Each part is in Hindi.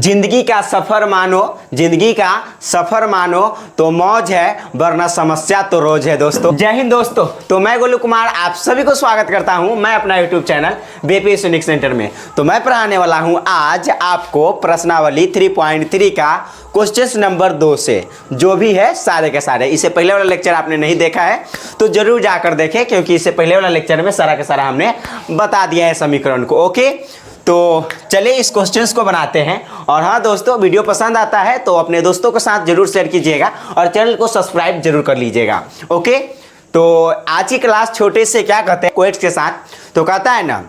जिंदगी का सफर मानो, जिंदगी का सफर मानो तो मौज है, वरना समस्या तो रोज है। दोस्तों जय हिंद दोस्तों। तो मैं गोलू कुमार आप सभी को स्वागत करता हूं मैं अपना YouTube channel BPS unique centre में। तो मैं पढ़ाने वाला हूं आज आपको प्रश्नावली 3.3 का क्वेश्चन नंबर 2 से जो भी है सारे के सारे। इससे पहले वाला लेक्चर आपने नहीं देखा है तो जरूर जाकर देखें, क्योंकि इससे पहले वाला लेक्चर में सारा का सारा हमने बता दिया है समीकरण को। ओके, तो चलिए इस क्वेश्चंस को बनाते हैं। और हाँ दोस्तों, वीडियो पसंद आता है तो अपने दोस्तों के साथ जरूर शेयर कीजिएगा और चैनल को सब्सक्राइब जरूर कर लीजिएगा। ओके, तो आज की क्लास छोटे से क्या कहते हैं क्वेट्स के साथ, तो कहता है ना,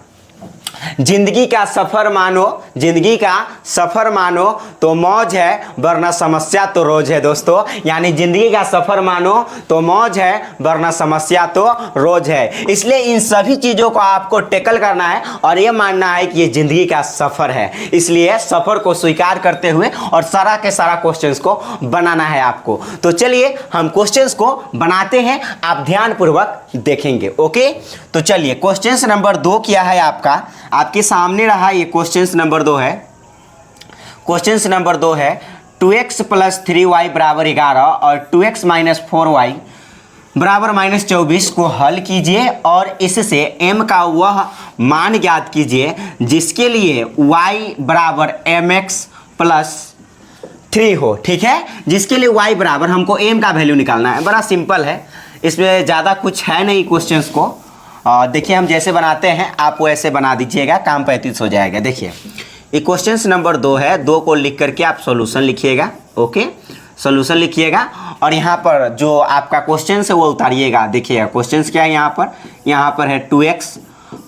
जिंदगी का सफर मानो, जिंदगी का सफर मानो तो मौज है, वरना समस्या तो रोज है। दोस्तों यानी जिंदगी का सफर मानो तो मौज है, वरना समस्या तो रोज है। इसलिए इन सभी चीजों को आपको टैकल करना है और ये मानना है कि ये जिंदगी का सफर है। इसलिए सफर को स्वीकार करते हुए और सारा के सारा क्वेश्चंस को बनाना है आपको। तो चलिए हम क्वेश्चंस को बनाते हैं, आप ध्यानपूर्वक देखेंगे। ओके, तो चलिए क्वेश्चंस नंबर 2 क्या है आपके सामने रहा। ये क्वेश्चंस नंबर 2 है। क्वेश्चंस नंबर 2 है 2x + 3y = 11 और 2x - 4y = -24 को हल कीजिए और इससे m का वह मान ज्ञात कीजिए जिसके लिए y = mx + 3 हो। ठीक है, जिसके लिए y बराबर हमको m का वैल्यू निकालना है। बड़ा सिंपल है, इसमें ज़्यादा कुछ है नहीं क्वेश्चंस को। देखिए हम जैसे बनाते हैं आप वैसे बना दीजिएगा, काम 35 हो जाएगा। देखिए ये क्वेश्चन नंबर 2 है, 2 को लिख करके आप सॉल्यूशन लिखिएगा। ओके, सॉल्यूशन लिखिएगा और यहाँ पर जो आपका क्वेश्चन है वो उतारिएगा। देखिएगा क्वेश्चन क्या है, यहाँ पर है 2x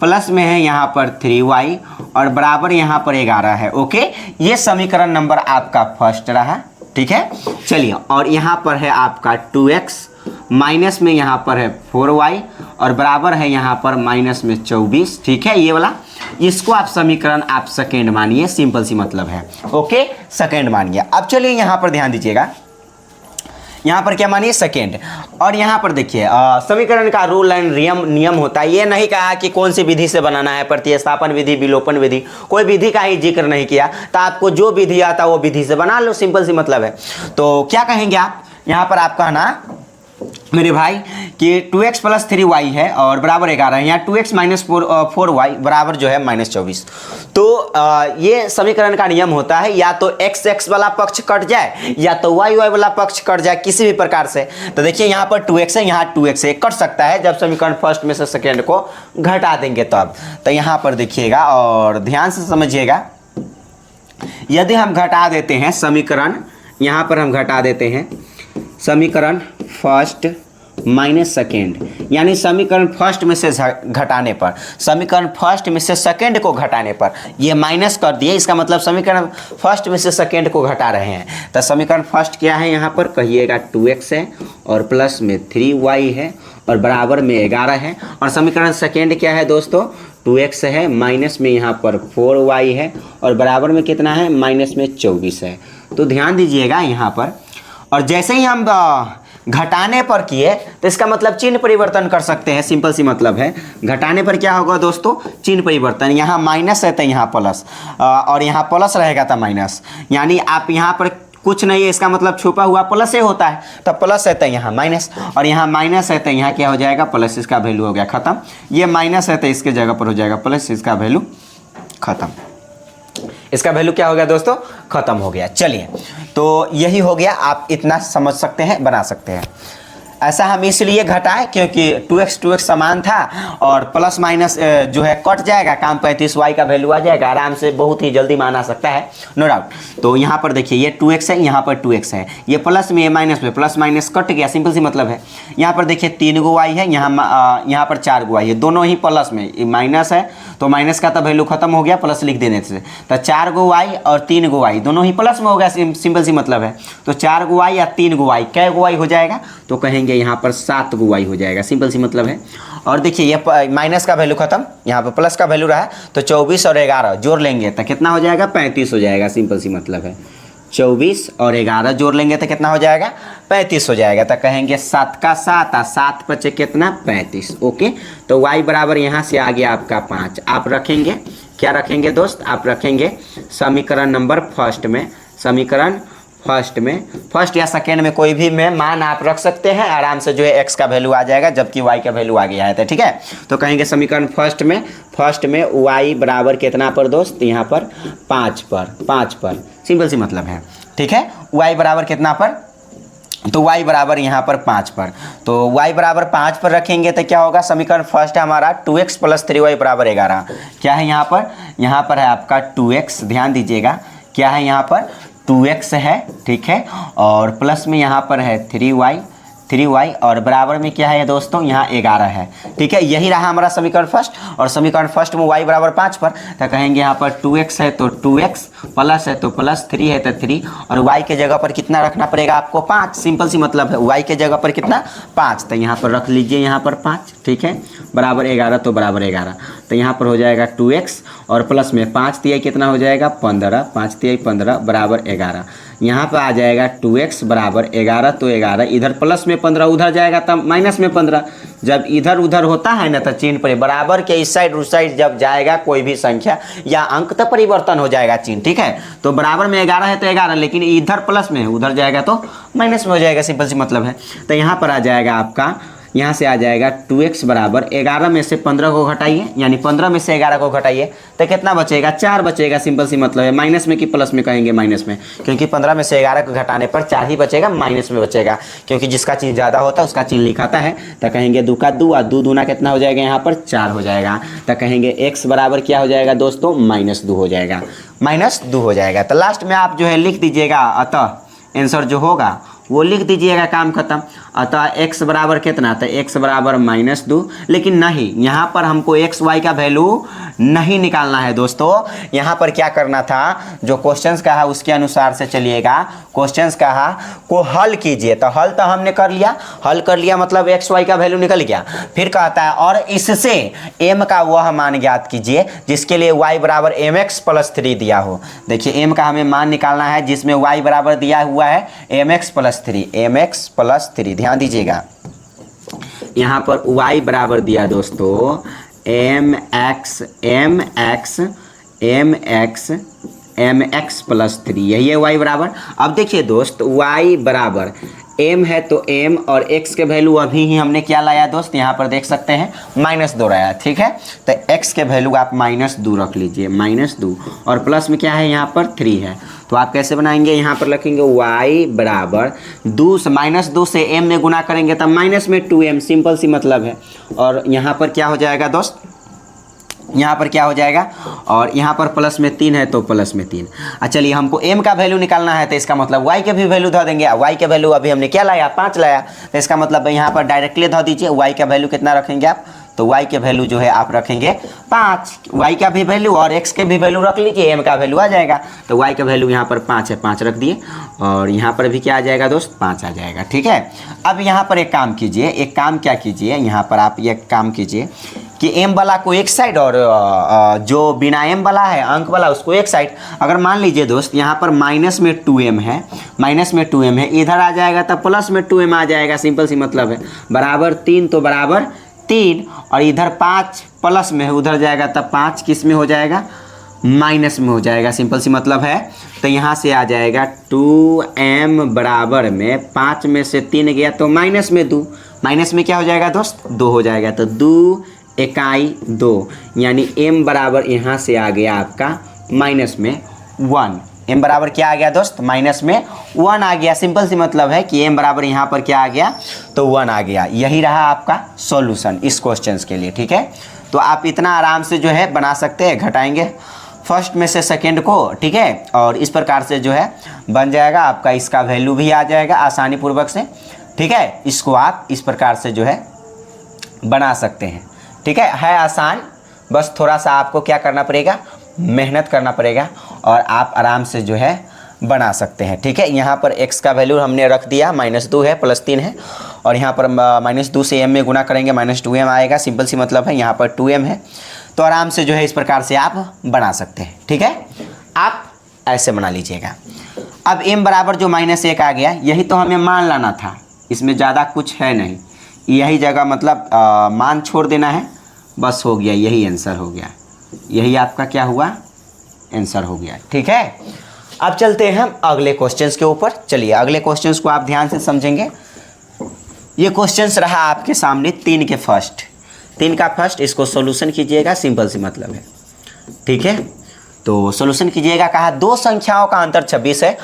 प्लस में है यहाँ पर 3y और बराबर यहाँ पर 11 है। ओके, ये समीकरण नंबर आपका फर्स्ट रहा। ठीक है, चलिए और यहाँ पर है आपका 2x माइनस में यहाँ पर है 4y और बराबर है यहाँ पर माइनस में 24। ठीक है, ये वाला, इसको आप समीकरण आप सेकेंड मानिए, सिंपल सी मतलब है। ओके, सेकेंड मानिए। अब चलिए यहाँ पर ध्यान दीजिएगा, यहाँ पर क्या मानिए, सेकेंड। और यहाँ पर देखिए समीकरण का रूल एंड नियम होता है। ये नहीं कहा कि कौन सी विधि से बनाना है, प्रतिस्थापन विधि, विलोपन विधि, कोई विधि का ही जिक्र नहीं किया। तो आपको जो विधि आता वो विधि से बना लो, सिंपल सी मतलब है। तो क्या कहेंगे आप, यहाँ पर आप कहना मेरे भाई कि 2x + 3y है और बराबर 11 है। यहाँ 2x - 4y बराबर जो है -24। तो ये समीकरण का नियम होता है, या तो x वाला पक्ष कट जाए या तो y वाला पक्ष कट जाए, किसी भी प्रकार से। तो देखिए यहाँ पर 2x है, यहाँ 2x है, कट सकता है जब समीकरण फर्स्ट में से सेकेंड को घटा देंगे तब। तो यहाँ पर देखिएगा और ध्यान से समझिएगा, यदि हम घटा देते हैं समीकरण, यहाँ पर हम घटा देते हैं समीकरण फर्स्ट माइनस सेकेंड, यानी समीकरण फर्स्ट में से घटाने पर, समीकरण फर्स्ट में से सेकेंड को घटाने पर ये माइनस कर दिए, इसका मतलब समीकरण फर्स्ट में से सेकेंड को घटा रहे हैं। तो समीकरण फर्स्ट क्या है, यहाँ पर कहिएगा 2x है और प्लस में 3y है और बराबर में 11 है। और समीकरण सेकेंड क्या है दोस्तों, 2x है, माइनस में यहाँ पर 4y है और बराबर में कितना है, माइनस में 24 है। तो ध्यान दीजिएगा यहाँ पर, और जैसे ही हम घटाने पर किए तो इसका मतलब चिन्ह परिवर्तन कर सकते हैं, सिंपल सी मतलब है। घटाने पर क्या होगा दोस्तों, चिन्ह परिवर्तन। यहाँ माइनस है तो यहाँ प्लस, और यहाँ प्लस रहेगा तो माइनस, यानी आप यहाँ पर कुछ नहीं है, इसका मतलब छुपा हुआ प्लस ही होता है। तो प्लस है तो यहाँ माइनस, और यहाँ माइनस है तो यहाँ क्या हो जाएगा, प्लस, इसका वैल्यू हो गया खत्म। ये माइनस है तो इसके जगह पर हो जाएगा प्लस, इसका वैल्यू खत्म। इसका वैल्यू क्या हो गया दोस्तों, खत्म हो गया। चलिए तो यही हो गया, आप इतना समझ सकते हैं, बना सकते हैं। ऐसा हम इसलिए घटाएं क्योंकि 2x समान था और प्लस माइनस जो है कट जाएगा, काम 35y का वैल्यू आ जाएगा, आराम से बहुत ही जल्दी माना सकता है, नो डाउट। तो यहाँ पर देखिए ये 2x है, यहाँ पर 2x है, ये प्लस में, ये माइनस में, प्लस माइनस कट गया, सिंपल सी मतलब है। यहाँ पर देखिए 3 गो y है, यहाँ पर 4 गो y है, दोनों ही प्लस में, माइनस है तो माइनस का तो वैल्यू खत्म हो गया प्लस लिख देने से। तो 4 गो y और 3 गो y दोनों ही प्लस में हो गया, सिंपल सी मतलब है। तो 4 गो y या 3 गो y, कै गो y हो जाएगा, तो कहेंगे यहाँ पर 7 गो y हो जाएगा, सिंपल सी मतलब है। और देखिए ये माइनस का वैल्यू खत्म, यहाँ पर प्लस का वैल्यू रहा, तो 24 और 11 जोड़ लेंगे तो कितना हो जाएगा, 35 हो जाएगा, सिंपल सी मतलब है। 24 और 11 जोड़ लेंगे तो कितना हो जाएगा, 35 हो जाएगा। तो कहेंगे 7 का 7 और 7 बचे कितना, 35। ओके, तो y बराबर यहाँ से आ गया आपका 5, आप रखेंगे क्या रखेंगे दोस्त, आप रखेंगे समीकरण नंबर फर्स्ट या सेकेंड में कोई भी में मान आप रख सकते हैं, आराम से जो है एक्स का वैल्यू आ जाएगा जबकि वाई का वैल्यू आ गया है, तो ठीक है। तो कहेंगे समीकरण फर्स्ट में वाई बराबर कितना पर दोस्त, यहाँ पर 5 पर, सिंपल सी मतलब है, ठीक है। वाई बराबर कितना पर, तो y बराबर यहाँ पर 5 पर, तो y बराबर 5 पर रखेंगे तो क्या होगा, समीकरण फर्स्ट है हमारा 2x + 3y बराबर 11। क्या है यहाँ पर है आपका 2x, ध्यान दीजिएगा, क्या है यहाँ पर 2x है, ठीक है, और प्लस में यहाँ पर है 3y और बराबर में क्या है दोस्तों, यहाँ 11 है, ठीक है। यही रहा हमारा समीकरण फर्स्ट, और समीकरण फर्स्ट में y बराबर 5 पर, तो कहेंगे यहाँ पर 2x है तो 2x, प्लस है तो प्लस, 3 है तो 3, और y के जगह पर कितना रखना पड़ेगा आपको, 5, सिंपल सी मतलब है, y के जगह पर कितना 5, तो यहाँ पर रख लीजिए, यहाँ पर 5, ठीक है, बराबर 11, तो बराबर 11, तो यहाँ पर हो जाएगा 2x और प्लस में 5 तिहाई कितना हो जाएगा 15, 5 तिहाई 15 बराबर 11, यहाँ पर आ जाएगा 2x बराबर 11, तो 11 इधर प्लस में 15 उधर जाएगा तब माइनस में 15, जब इधर उधर होता है ना तो चिन्ह पर बराबर के इस साइड उस साइड जब जाएगा कोई भी संख्या या अंक तो परिवर्तन हो जाएगा चिन्ह, ठीक है। तो बराबर में 11 है तो 11, लेकिन इधर प्लस में है उधर जाएगा तो माइनस में हो जाएगा, सिंपल सी मतलब है। तो यहाँ पर आ जाएगा आपका, यहाँ से आ जाएगा 2x बराबर 11 में से 15 को घटाइए, यानी 15 में से 11 को घटाइए तो कितना बचेगा, 4 बचेगा, सिंपल सी मतलब है। माइनस में कि प्लस में कहेंगे, माइनस में, क्योंकि 15 में से 11 को घटाने पर 4 ही बचेगा, माइनस में बचेगा, क्योंकि जिसका चिन्ह ज़्यादा होता है उसका चिन्ह लिखाता है। तो कहेंगे 2 का 2 और 2 दूना कितना हो जाएगा, यहाँ पर 4 हो जाएगा। तो कहेंगे x बराबर क्या हो जाएगा दोस्तों, -2 हो जाएगा, -2 हो जाएगा। तो लास्ट में आप जो है लिख दीजिएगा, अतः आंसर जो होगा वो लिख दीजिएगा, काम खत्म। अतः x बराबर कितना, तो x बराबर -2, लेकिन नहीं, यहाँ पर हमको x y का वैल्यू नहीं निकालना है दोस्तों। यहाँ पर क्या करना था, जो क्वेश्चंस का है उसके अनुसार से चलिएगा, क्वेश्चंस का को हल कीजिए। तो हल तो हमने कर लिया, मतलब x y का वैल्यू निकल गया। फिर कहता है और इससे m का वह मान ज्ञात कीजिए जिसके लिए y बराबर mx + 3 दिया हो। देखिए m का हमें मान निकालना है जिसमें y बराबर दिया हुआ है mx + 3, ध्यान दीजिएगा। यहाँ पर y बराबर दिया दोस्तों mx + 3, यही है y बराबर। अब देखिए दोस्त, y बराबर m है तो m और x के वैल्यू अभी ही हमने क्या लाया दोस्त, यहाँ पर देख सकते हैं -2 लाया, ठीक है। तो x के वैल्यू आप -2 रख लीजिए, -2, और प्लस में क्या है, यहाँ पर 3 है। तो आप कैसे बनाएंगे, यहाँ पर लिखेंगे y बराबर -2 से m में गुना करेंगे तब -2m, सिंपल सी मतलब है। और यहाँ पर क्या हो जाएगा दोस्त, यहाँ पर क्या हो जाएगा, और यहाँ पर प्लस में 3 है तो प्लस में 3। चलिए हमको m का वैल्यू निकालना है तो इसका मतलब y के भी वैल्यू धो देंगे। y के वैल्यू अभी हमने क्या लाया, 5 लाया, तो इसका मतलब यहाँ पर डायरेक्टली धो दीजिए। y का वैल्यू कितना रखेंगे आप, तो y के वैल्यू जो है आप रखेंगे 5, y का भी वैल्यू और x के भी वैल्यू रख लीजिए, m का वैल्यू आ जाएगा। तो y का वैल्यू यहाँ पर 5 है, 5 रख दिए, और यहाँ पर भी क्या आ जाएगा दोस्त, 5 आ जाएगा, ठीक है। अब यहाँ पर एक काम कीजिए, क्या कीजिए, यहाँ पर आप ये काम कीजिए कि m वाला को एक साइड और जो बिना m वाला है अंक वाला उसको एक साइड। अगर मान लीजिए दोस्त यहाँ पर माइनस में 2m है, इधर आ जाएगा तब प्लस में 2m आ जाएगा, सिंपल सी मतलब है। बराबर 3 तो बराबर 3, और इधर 5 प्लस में है, उधर जाएगा तब 5 किस में हो जाएगा, माइनस में हो जाएगा, सिंपल सी मतलब है। तो यहाँ से आ जाएगा 2m बराबर में 5 में से 3 गया तो माइनस में 2, माइनस में क्या हो जाएगा दोस्त, 2 हो जाएगा। तो 2 इकाई 2, यानी m बराबर यहाँ से आ गया आपका माइनस में 1। m बराबर क्या आ गया दोस्त, माइनस में 1 आ गया, सिंपल सी मतलब है कि m बराबर यहाँ पर क्या आ गया, तो 1 आ गया। यही रहा आपका सॉल्यूशन इस क्वेश्चन के लिए, ठीक है। तो आप इतना आराम से जो है बना सकते हैं, घटाएंगे फर्स्ट में से सेकेंड को, ठीक है, और इस प्रकार से जो है बन जाएगा आपका, इसका वैल्यू भी आ जाएगा आसानी पूर्वक से, ठीक है। इसको आप इस प्रकार से जो है बना सकते हैं, ठीक है आसान, बस थोड़ा सा आपको क्या करना पड़ेगा, मेहनत करना पड़ेगा, और आप आराम से जो है बना सकते हैं, ठीक है। यहाँ पर x का वैल्यू हमने रख दिया, -2 है, +3 है, और यहाँ पर -2 से m में गुना करेंगे -2m आएगा, सिंपल सी मतलब है। यहाँ पर 2m है, तो आराम से जो है इस प्रकार से आप बना सकते हैं, ठीक है। आप ऐसे बना लीजिएगा। अब m बराबर जो -1 आ गया, यही तो हमें मान लाना था, इसमें ज़्यादा कुछ है नहीं, यही जगह मतलब मान छोड़ देना है, बस हो गया, यही आंसर हो गया, यही आपका क्या हुआ, आंसर हो गया। ठीक है, अब चलते हैं हम अगले क्वेश्चंस के ऊपर। चलिए अगले क्वेश्चंस को आप ध्यान से समझेंगे। ये क्वेश्चंस रहा आपके सामने 3 के फर्स्ट, 3 का फर्स्ट, इसको सॉल्यूशन कीजिएगा, सिंपल सी मतलब है। ठीक है, तो सॉल्यूशन कीजिएगा। कहा दो संख्याओं का अंतर 26 है,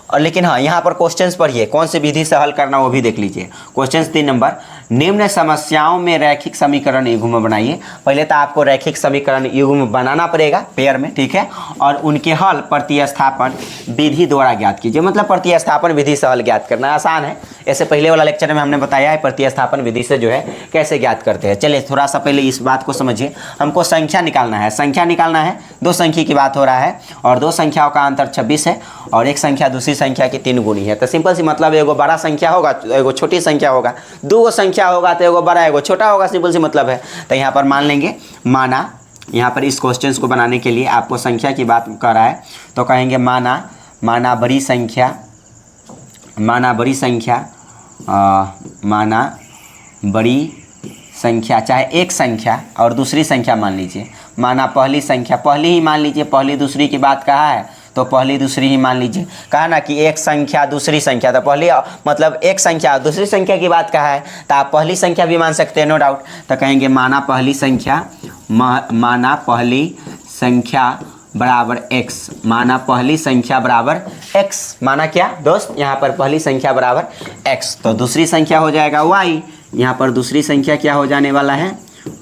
और लेकिन हाँ यहाँ पर क्वेश्चंस पढ़िए, कौन सी विधि से हल करना वो भी देख लीजिए। क्वेश्चंस 3 नंबर, निम्न समस्याओं में रैखिक समीकरण युग्म बनाइए। पहले तो आपको रैखिक समीकरण युग्म बनाना पड़ेगा पेयर में, ठीक है, और उनके हल प्रतिस्थापन विधि द्वारा ज्ञात कीजिए। मतलब प्रतिस्थापन विधि से हल ज्ञात करना आसान है, ऐसे पहले वाला लेक्चर में हमने बताया है प्रतिस्थापन विधि से जो है कैसे ज्ञात करते हैं। चलिए थोड़ा सा पहले इस बात को समझिए। हमको संख्या निकालना है, संख्या निकालना है, दो संख्या की बात हो रहा है, और दो संख्याओं का अंतर 26 है, और एक संख्या दूसरी संख्या की 3 गुनी है। तो सिंपल सी मतलब एगो बड़ा संख्या होगा तो एगो छोटी संख्या होगा, दो संख्या होगा तो एगो बड़ा एगो छोटा होगा, सिंपल सी मतलब है। तो यहाँ पर मान लेंगे, माना यहाँ पर इस क्वेश्चन को बनाने के लिए आपको संख्या की बात कर रहा है, तो कहेंगे माना बड़ी संख्या, माना बड़ी संख्या, चाहे एक संख्या और दूसरी संख्या मान लीजिए, माना पहली संख्या, पहली ही मान लीजिए, पहली दूसरी की बात कहा है तो पहली दूसरी ही मान लीजिए। कहा ना कि एक संख्या दूसरी संख्या, तो पहली मतलब एक संख्या दूसरी संख्या की बात कहा है तो आप पहली संख्या भी मान सकते हैं, नो डाउट। तो कहेंगे माना पहली संख्या बराबर x, माना पहली संख्या बराबर x, माना क्या दोस्त, यहाँ पर पहली संख्या बराबर x, तो दूसरी संख्या हो जाएगा y, यहाँ पर दूसरी संख्या क्या हो जाने वाला है,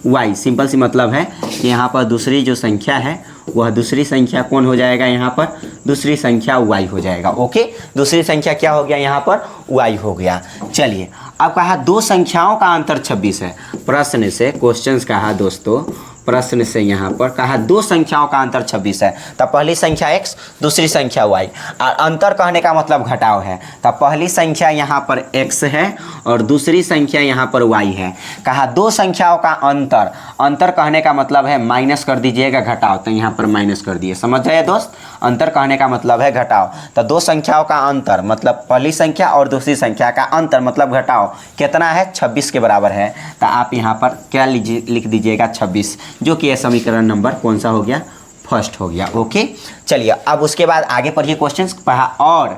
y। सिंपल सी मतलब है कि यहाँ पर दूसरी जो संख्या है वह दूसरी संख्या कौन हो जाएगा, यहाँ पर दूसरी संख्या y हो जाएगा। ओके, दूसरी संख्या क्या हो गया, यहाँ पर y हो गया। चलिए अब कहा दो संख्याओं का अंतर 26 है। प्रश्न से क्वेश्चंस कहा दोस्तों, प्रश्न से यहाँ पर कहा दो संख्याओं का अंतर 26 है, तब पहली संख्या x दूसरी संख्या y, और अंतर कहने का मतलब घटाव है, तब पहली संख्या यहाँ पर x है और दूसरी संख्या यहाँ पर y है। कहा दो संख्याओं का अंतर, अंतर कहने का मतलब है माइनस कर दीजिएगा घटाव, तो यहाँ पर माइनस कर दिए, समझ जाइए दोस्त, अंतर कहने का मतलब है घटाव। तो दो संख्याओं का अंतर मतलब पहली संख्या और दूसरी संख्या का अंतर मतलब घटाव कितना है, 26 के बराबर है। तो आप यहाँ पर क्या लिख दीजिएगा, 26, जो कि यह समीकरण नंबर कौन सा हो गया, फर्स्ट हो गया। ओके, चलिए अब उसके बाद आगे पढ़िए क्वेश्चन। पढ़ा और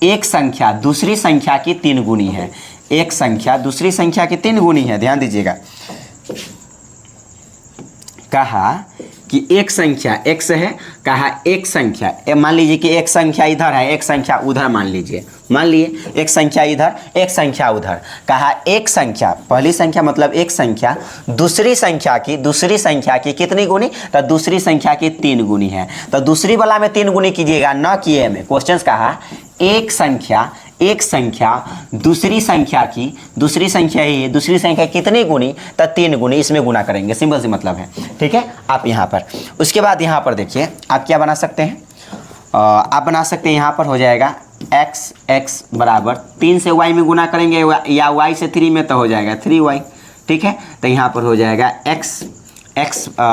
एक संख्या दूसरी संख्या की 3 गुनी है, एक संख्या दूसरी संख्या की 3 गुनी है, ध्यान दीजिएगा। कहा कि एक संख्या x है, कहा एक संख्या, मान लीजिए कि एक संख्या इधर है, एक संख्या उधर, मान लीजिए, मान लिए एक संख्या इधर एक संख्या उधर। कहा एक संख्या, पहली संख्या मतलब एक संख्या दूसरी संख्या की कितनी गुनी, तो दूसरी संख्या की 3 गुनी है। तो दूसरी वाला में 3 गुनी कीजिएगा, न किए में। क्वेश्चन कहा एक संख्या दूसरी संख्या की, दूसरी संख्या ही है, दूसरी संख्या कितनी गुनी, तो 3 गुनी, इसमें गुना करेंगे, सिंपल सी मतलब है। ठीक है, आप यहाँ पर उसके बाद यहाँ पर देखिए आप क्या बना सकते हैं, आप बना सकते हैं यहाँ पर हो जाएगा x बराबर 3 से y में गुना करेंगे या y से 3 में, तो हो जाएगा 3y। ठीक है, तो यहाँ पर हो जाएगा x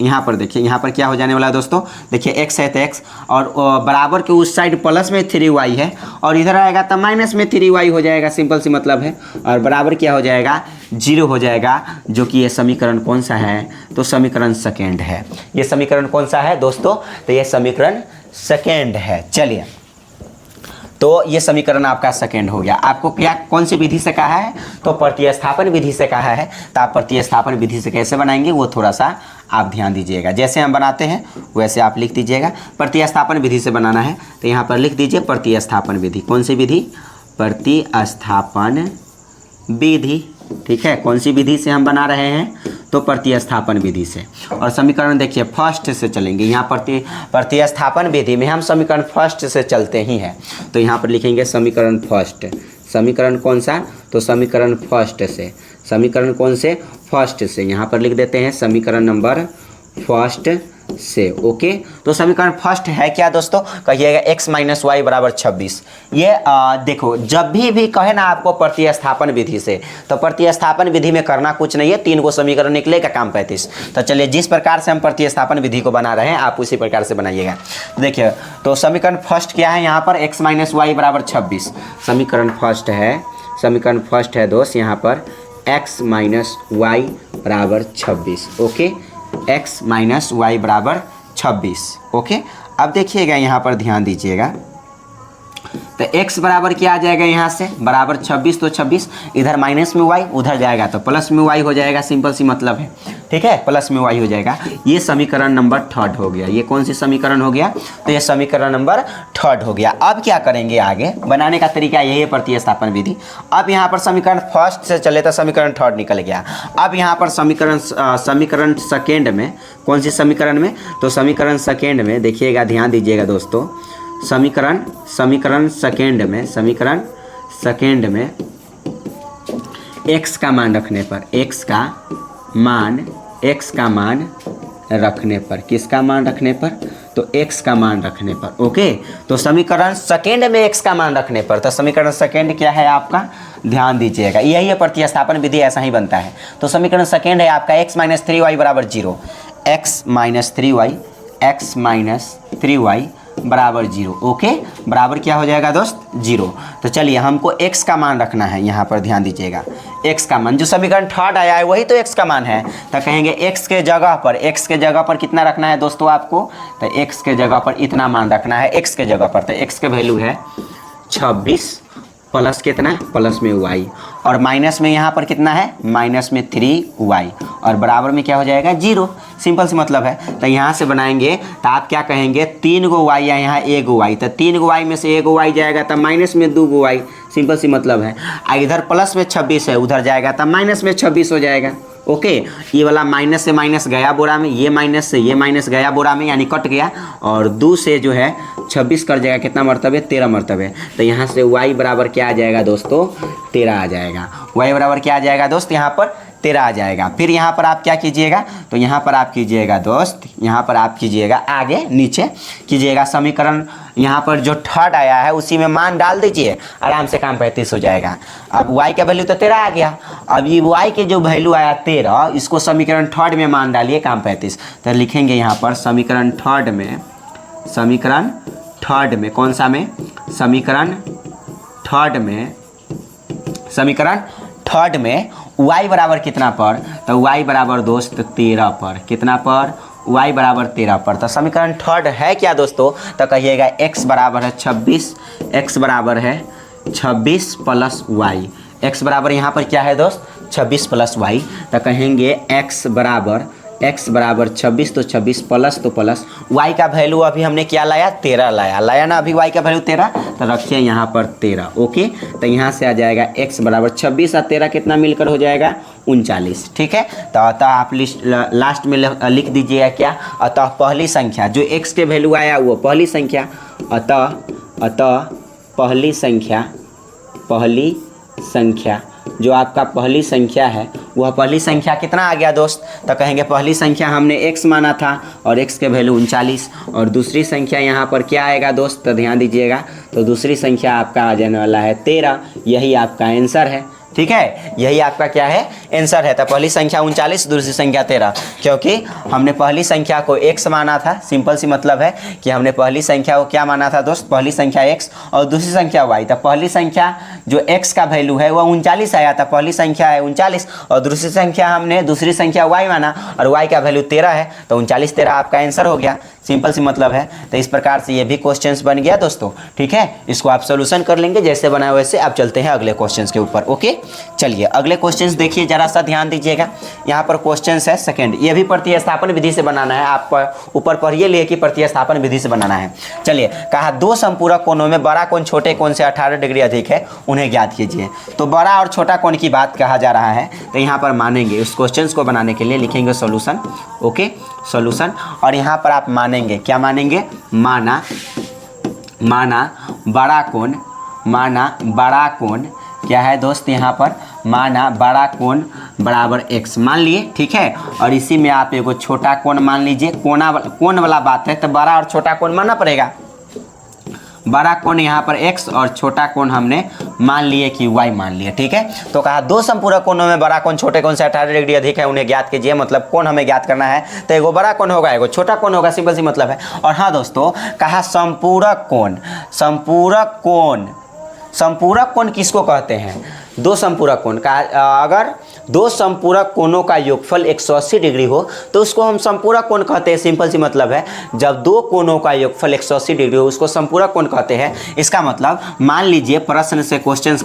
यहाँ पर देखिए, यहाँ पर क्या हो जाने वाला है दोस्तों, देखिए x है तो x, और बराबर के उस साइड प्लस में 3y है, और इधर आएगा तो माइनस में 3y हो जाएगा, सिंपल सी मतलब है, और बराबर क्या हो जाएगा, 0 हो जाएगा, जो कि ये समीकरण कौन सा है, तो समीकरण सेकेंड है। ये समीकरण कौन सा है दोस्तों, तो ये समीकरण सेकेंड है। चलिए, तो ये समीकरण आपका सेकेंड हो गया। आपको क्या कौन सी विधि से कहा है, तो प्रतिस्थापन विधि से कहा है। तो आप प्रतिस्थापन विधि से कैसे बनाएंगे वो थोड़ा सा आप ध्यान दीजिएगा, जैसे हम बनाते हैं वैसे आप लिख दीजिएगा। प्रतिस्थापन विधि से बनाना है तो यहाँ पर लिख दीजिए प्रतिस्थापन विधि। कौन सी विधि, प्रतिस्थापन विधि। ठीक है, कौन सी विधि से हम बना रहे हैं, तो प्रतिस्थापन विधि से। और समीकरण देखिए फर्स्ट से चलेंगे, यहाँ प्रतिस्थापन विधि में हम समीकरण फर्स्ट से चलते ही हैं। तो यहाँ पर लिखेंगे समीकरण फर्स्ट, समीकरण कौन सा, तो समीकरण फर्स्ट से, समीकरण कौन से, फर्स्ट से। यहाँ पर लिख देते हैं समीकरण नंबर फर्स्ट से। ओके, तो समीकरण फर्स्ट है क्या दोस्तों, कहिएगा x माइनस वाई बराबर 26। ये देखो जब भी कहे ना आपको प्रतिस्थापन विधि से, तो प्रतिस्थापन विधि में करना कुछ नहीं है, 3 को समीकरण निकलेगा, काम 35। तो चलिए जिस प्रकार से हम प्रतिस्थापन विधि को बना रहे हैं आप उसी प्रकार से बनाइएगा। देखिए तो समीकरण फर्स्ट क्या है, यहाँ पर x माइनस वाई बराबर 26 समीकरण फर्स्ट है, समीकरण फर्स्ट है दोस्त, यहाँ पर x माइनस वाई बराबर 26। ओके, x माइनस वाई बराबर 26। ओके, अब देखिएगा यहाँ पर ध्यान दीजिएगा, तो x बराबर क्या आ जाएगा यहाँ से बराबर 26, तो 26 इधर माइनस में y उधर जाएगा तो प्लस में y हो जाएगा, सिंपल सी मतलब है। ठीक है, प्लस में y हो जाएगा। ये समीकरण नंबर 3 हो गया। ये कौन सी समीकरण हो गया? तो ये समीकरण नंबर 3 हो गया। अब क्या करेंगे आगे बनाने का तरीका यही है, प्रतिस्थापन विधि। अब यहाँ पर समीकरण फर्स्ट से चले तो समीकरण 3 निकल गया। अब यहाँ पर समीकरण सेकेंड में, कौन सी समीकरण में? तो समीकरण सेकेंड में देखिएगा, ध्यान दीजिएगा दोस्तों, समीकरण सेकेंड में x का मान रखने पर, x का मान रखने पर, किसका मान रखने पर? तो x का मान रखने पर। ओके, तो समीकरण सेकेंड में x का मान रखने पर, तो समीकरण सेकेंड क्या है आपका? ध्यान दीजिएगा, यही है प्रतिस्थापन विधि, ऐसा ही बनता है। तो समीकरण सेकेंड है आपका x माइनस 3y बराबर 0, x माइनस 3y बराबर 0। ओके, बराबर क्या हो जाएगा दोस्त? 0। तो चलिए हमको x का मान रखना है, यहाँ पर ध्यान दीजिएगा, x का मान जो समीकरण 3 आया है वही तो x का मान है। तो कहेंगे x के जगह पर कितना रखना है दोस्तों आपको? तो x के जगह पर इतना मान रखना है, x के जगह पर। तो x के वैल्यू है 26 प्लस कितना? प्लस में y, और माइनस में यहाँ पर कितना है? माइनस में 3y, और बराबर में क्या हो जाएगा? 0। सिंपल सी मतलब है। तो यहाँ से बनाएंगे तो आप क्या कहेंगे? 3 गो y या यहाँ 1 गो y, तो 3 गो y में से 1 गो y जाएगा तब माइनस में 2 गो y, सिंपल सी मतलब है। इधर प्लस में 26 है, उधर जाएगा तब माइनस में 26 हो जाएगा। ओके, ये वाला माइनस से माइनस गया बोरा में, ये माइनस से ये माइनस गया बोरा में, यानी कट गया, और 2 से जो है 26 कर जाएगा, कितना मरतबे? 13 मरतबे। तो यहाँ से y बराबर क्या आ जाएगा दोस्तों? 13 आ जाएगा। y बराबर क्या आ जाएगा दोस्त? यहाँ पर 13 आ जाएगा। फिर यहाँ पर आप क्या कीजिएगा? तो यहाँ पर आप कीजिएगा दोस्त, यहाँ पर आप कीजिएगा आगे नीचे कीजिएगा, समीकरण यहाँ पर जो 3 आया है उसी में मान डाल दीजिए, आराम से काम 35 हो जाएगा। अब y का वैल्यू तो 13 आ गया, अब ये y के जो वैल्यू आया 13, इसको समीकरण 3 में मान डालिए, काम 35। तो लिखेंगे यहाँ पर समीकरण 3 में, कौन सा में? समीकरण 3 में y बराबर कितना पर? तो y बराबर दोस्त 13 पर। कितना पर? y बराबर 13 पर। तो समीकरण 3 है क्या दोस्तों? तो कहिएगा x बराबर है 26, x बराबर है 26 प्लस y। x बराबर यहाँ पर क्या है दोस्त? 26 प्लस y। तो कहेंगे x बराबर 26, तो 26 प्लस तो प्लस y का वैल्यू अभी हमने क्या लाया? 13 लाया ना अभी y का वैल्यू 13, तो रखिए यहाँ पर 13। ओके, तो यहाँ से आ जाएगा x बराबर 26 और 13 कितना मिलकर हो जाएगा? 39। ठीक है, तो अतः आप लास्ट में लिख दीजिएगा क्या? अतः पहली संख्या जो x के वैल्यू आया वो पहली संख्या, अतः पहली संख्या जो आपका पहली संख्या है वह पहली संख्या कितना आ गया दोस्त? तो कहेंगे पहली संख्या हमने x माना था और x के वैल्यू 39, और दूसरी संख्या यहाँ पर क्या आएगा दोस्त? तो ध्यान दीजिएगा, तो दूसरी संख्या आपका आ जाने वाला है 13। यही आपका आंसर है। ठीक है, यही आपका क्या है? आंसर है। तो पहली संख्या 39, दूसरी संख्या 13, क्योंकि हमने पहली संख्या को x माना था। सिंपल सी मतलब है कि हमने पहली संख्या को क्या माना था दोस्त? पहली संख्या x और दूसरी संख्या y। तो पहली संख्या जो x का वैल्यू है वह 39 आया था, पहली संख्या है 39, और दूसरी संख्या हमने दूसरी संख्या y माना और y का वैल्यू 13 है, तो 39 13 आपका आंसर हो गया। सिंपल सी मतलब है। तो इस प्रकार से ये भी क्वेश्चंस बन गया दोस्तों। ठीक है, इसको आप सोल्यूशन कर लेंगे जैसे बनाए वैसे। आप चलते हैं अगले क्वेश्चंस के ऊपर। ओके, चलिए अगले क्वेश्चंस देखिए, जरा सा ध्यान दीजिएगा। यहाँ पर क्वेश्चंस है सेकंड, ये भी प्रतिस्थापन विधि से बनाना है। आप ऊपर पढ़िए लिए कि प्रतिस्थापन विधि से बनाना है। चलिए, कहा दो संपूरक कोणों में बड़ा कोण छोटे कोण से 18 डिग्री अधिक है, उन्हें ज्ञात कीजिए। तो बड़ा और छोटा कोण की बात कहा जा रहा है, तो यहाँ पर मानेंगे उस क्वेश्चंस को बनाने के लिए लिखेंगे सॉल्यूशन। ओके, सॉल्यूशन, और यहाँ पर आप मानेंगे क्या? मानेंगे माना बड़ा कोण क्या है दोस्त? यहाँ पर माना बड़ा कोण बराबर x मान लिए। ठीक है, और इसी में आप एगो छोटा कोण मान लीजिए। कोण वाला बात है तो बड़ा और छोटा कोण मानना पड़ेगा। बड़ा कोण यहाँ पर x और छोटा कोण हमने मान लिए कि y मान लिए। ठीक है, तो कहा दो संपूरक कोणों में बड़ा कोण छोटे कोण से 18 डिग्री अधिक है, उन्हें ज्ञात कीजिए। मतलब कोण हमें ज्ञात करना है, तो एगो बड़ा कोण होगा एगो छोटा कोण होगा, सिंपल सी मतलब है। और हाँ दोस्तों, कहा संपूरक कोण किसको कहते हैं? दो संपूरक कोण का अगर दो संपूरक कोणों का योगफल 180 डिग्री हो तो उसको हम संपूरक कोण कहते हैं। सिंपल सी मतलब है, जब दो कोणों का योगफल 180 डिग्री हो उसको संपूरक कोण कहते हैं। इसका मतलब मान लीजिए प्रश्न से क्वेश्चंस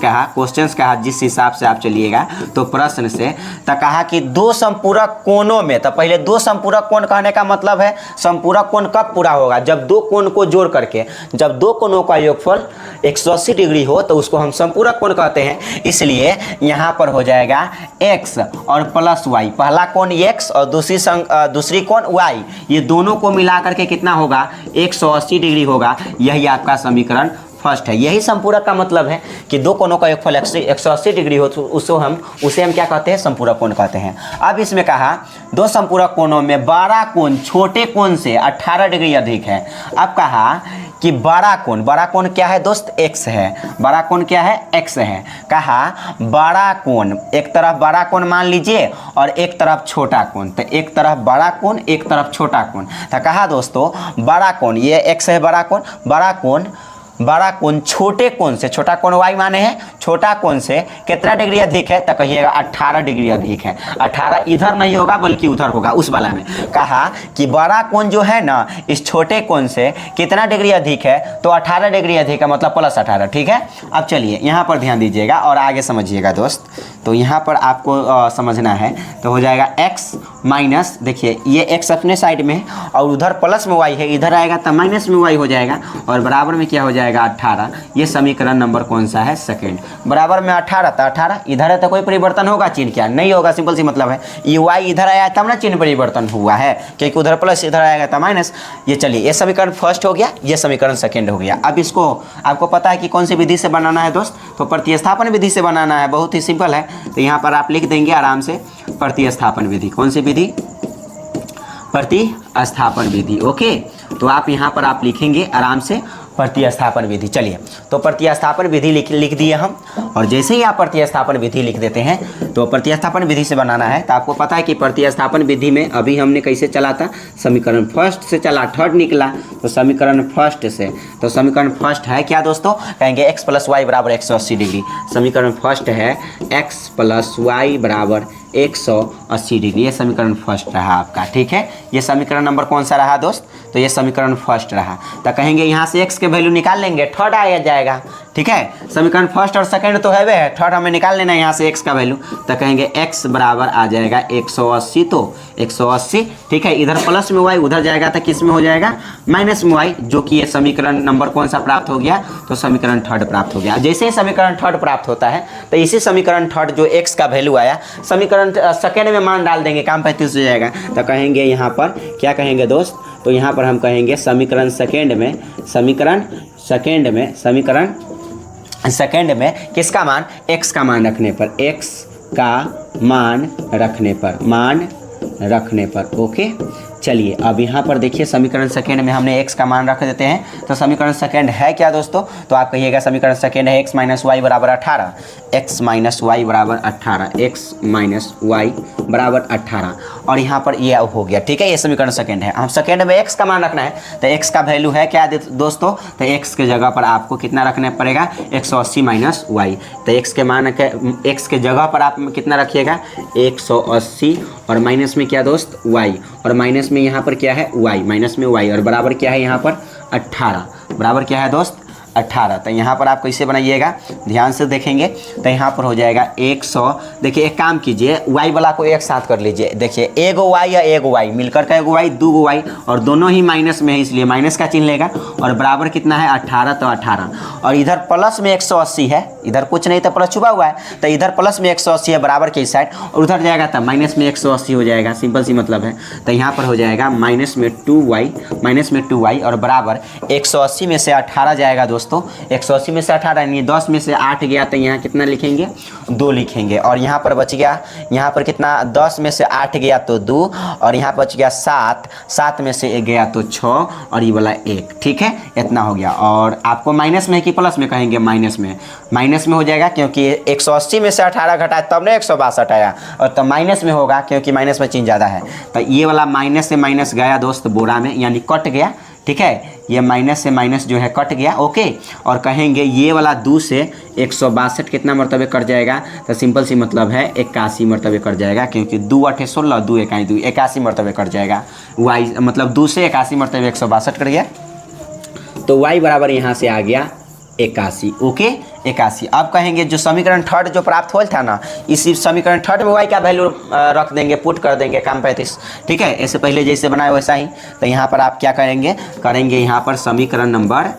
कहा जिस हिसाब से आप चलिएगा, तो प्रश्न से तो कहा कि दो संपूरक कोणों में, तो पहले दो संपूरक कोण कहने का मतलब है संपूरक कोण कब पूरा होगा, जब दो कोण को जोड़ करके, जब दो कोणों का योगफल 180 डिग्री हो तो उसको हम संपूरक कोण कहते हैं। इसलिए यहाँ पर हो जाएगा x और प्लस y, पहला कोण x और दूसरी कोण y, ये दोनों को मिला करके कितना होगा 180 डिग्री होगा। यही आपका समीकरण फर्स्ट है। यही संपूरक का मतलब है कि दो कोणों का योगफल 180 डिग्री हो तो उसे हम क्या कहते हैं, संपूरक कोण कहते हैं। अब इसमें कहा दो संपूरक कोणों में बड़ा कोण छोटे कोण से 18 डिग्री अधिक है। अब कहा कि बड़ा कोण क्या है दोस्त, x है। बड़ा कोण क्या है, x है। कहा बड़ा कोण, एक तरफ बड़ा कोण मान लीजिए और एक तरफ छोटा कोण, तो एक तरफ बड़ा कोण एक तरफ छोटा कोण। तो कहा दोस्तों बड़ा कोण, ये x है बड़ा कोण छोटे कोण से, छोटा कोण y माने है, छोटा कोण से कितना डिग्री अधिक है, तो कहिएगा 18 डिग्री अधिक है। 18 इधर नहीं होगा बल्कि उधर होगा उस वाला में। कहा कि बड़ा कोण जो है ना इस छोटे कोण से कितना डिग्री अधिक है, तो 18 डिग्री अधिक है, मतलब प्लस 18। ठीक है, अब चलिए यहाँ पर ध्यान दीजिएगा और आगे समझिएगा दोस्त। तो यहाँ पर आपको समझना है, तो हो जाएगा x माइनस, देखिए ये x अपने साइड में है और उधर प्लस में y है, इधर आएगा तो माइनस में y हो जाएगा और बराबर में क्या हो जाएगा 18। ये समीकरण नंबर कौन सा है, सेकंड। बराबर में 18, तो 18 इधर है तो कोई परिवर्तन होगा, चिन्ह क्या नहीं होगा, सिंपल सी मतलब है। ये y इधर आया तब ना चिन्ह परिवर्तन हुआ है, क्योंकि उधर प्लस इधर आएगा तो माइनस। ये चलिए ये समीकरण फर्स्ट हो गया, ये समीकरण सेकंड हो गया। अब इसको आपको पता है कि कौन सी विधि से बनाना है दोस्त, तो प्रतिस्थापन विधि से बनाना है, बहुत ही सिंपल है। तो यहाँ पर आप लिख देंगे आराम से प्रतिस्थापन विधि। कौन सी विधि, प्रतिस्थापन विधि। ओके, तो आप यहाँ पर आप लिखेंगे आराम से प्रतिस्थापन विधि। चलिए तो प्रतिस्थापन विधि लिख दिए हम, और जैसे ही आप प्रतिस्थापन विधि लिख देते हैं तो प्रतिस्थापन विधि से बनाना है। तो आपको पता है कि प्रतिस्थापन विधि में अभी हमने कैसे चला था, समीकरण फर्स्ट से चला, थर्ड निकला, तो समीकरण फर्स्ट से, तो समीकरण फर्स्ट है क्या दोस्तों, कहेंगे x प्लस वाई बराबर 180 डिग्री। समीकरण फर्स्ट है x प्लस वाई बराबर 180 डिग्री। ये समीकरण फर्स्ट रहा आपका। ठीक है, ये समीकरण नंबर कौन सा रहा दोस्त, तो ये समीकरण फर्स्ट रहा। तो कहेंगे यहाँ से x के वैल्यू निकाल लेंगे, थर्ड आ जाएगा। ठीक है, समीकरण फर्स्ट और सेकंड तो है वे है, थर्ड हमें निकाल लेना है यहाँ से x का वैल्यू। तो कहेंगे x बराबर आ जाएगा 180, तो 180। ठीक है, इधर प्लस में y उधर जाएगा तो किस में हो जाएगा, माइनस में y, जो कि ये समीकरण नंबर कौन सा प्राप्त हो गया, तो समीकरण थर्ड प्राप्त हो गया। जैसे ही समीकरण थर्ड प्राप्त होता है तो इसी समीकरण थर्ड जो x का वैल्यू आया समीकरण सेकेंड में मान डाल देंगे, काम 35 हो जाएगा। तो कहेंगे यहाँ पर क्या कहेंगे दोस्त, तो यहाँ पर हम कहेंगे समीकरण सेकेंड में किसका मान, x का मान रखने पर, x का मान रखने पर। ओके, चलिए अब यहाँ पर देखिए समीकरण सेकेंड में हमने x का मान रख देते हैं। तो समीकरण सेकेंड है क्या दोस्तों, तो आप कहिएगा समीकरण सेकेंड है x माइनस वाई बराबर 18, x माइनस वाई बराबर 18। और यहाँ पर ये हो गया। ठीक है, ये समीकरण सेकेंड है। हम सेकेंड में x का मान रखना है, तो x का वैल्यू है क्या दोस्तों, तो x के जगह पर आपको कितना रखना पड़ेगा, 180 माइनस वाई। तो x के जगह पर आप कितना रखिएगा, 180, और माइनस में क्या दोस्त, y, और माइनस में यहाँ पर क्या है y, माइनस में y, और बराबर क्या है यहाँ पर 18, बराबर क्या है दोस्त 18। तो यहाँ पर आप कैसे बनाइएगा, ध्यान से देखेंगे तो यहाँ पर हो जाएगा 100। देखिए एक काम कीजिए, y वाला को एक साथ कर लीजिए। देखिए एगो y या एगो y मिलकर का एगो y, दो गो y, और दोनों ही माइनस में है इसलिए माइनस का चिन्ह लेगा, और बराबर कितना है 18, तो 18, और इधर प्लस में 180 है, इधर कुछ नहीं तो प्लस छुपा हुआ है, तो इधर प्लस में 180 है बराबर के इस साइड, और उधर जाएगा तो माइनस में 180 हो जाएगा, सिंपल सी मतलब है। तो यहाँ पर हो जाएगा माइनस में 2y, और बराबर 180 में से 18 जाएगा दोस्तों, 180 में से 18 यानी 10 में से 8 गया, तो यहाँ कितना लिखेंगे, 2 लिखेंगे, और यहाँ पर बच गया, यहाँ पर कितना 10 में से 8 गया तो 2, और यहाँ बच गया 7 में से 1 गया तो 6, और ये वाला 1। ठीक है, इतना हो गया। और आपको माइनस में कि प्लस में कहेंगे, माइनस में हो जाएगा, क्योंकि 180 में से 18 घटाए तब ने 162 आया, और तो माइनस में होगा क्योंकि माइनस में चिन्ह ज़्यादा है। तो ये वाला माइनस से माइनस गया दोस्त बोरा में, यानी कट गया। ठीक है, ये माइनस से माइनस जो है कट गया। ओके, और कहेंगे ये वाला 2 से 162 कितना मरतबे कट जाएगा, तो सिंपल सी मतलब है 81 मरतबे कट जाएगा, क्योंकि 2 8 16 2 1 2 81 मरतबे कट जाएगा। वाई मतलब 2 से 81 मरतबे 162 कट गया, तो वाई बराबर यहाँ से आ गया 81। ओके 81। अब कहेंगे जो समीकरण थर्ड जो प्राप्त हुआ था ना, इसी समीकरण थर्ड में वाई का वैल्यू रख देंगे, पुट कर देंगे काम 35। ठीक है, ऐसे पहले जैसे बनाए वैसा ही। तो यहाँ पर आप क्या करेंगे यहाँ पर समीकरण नंबर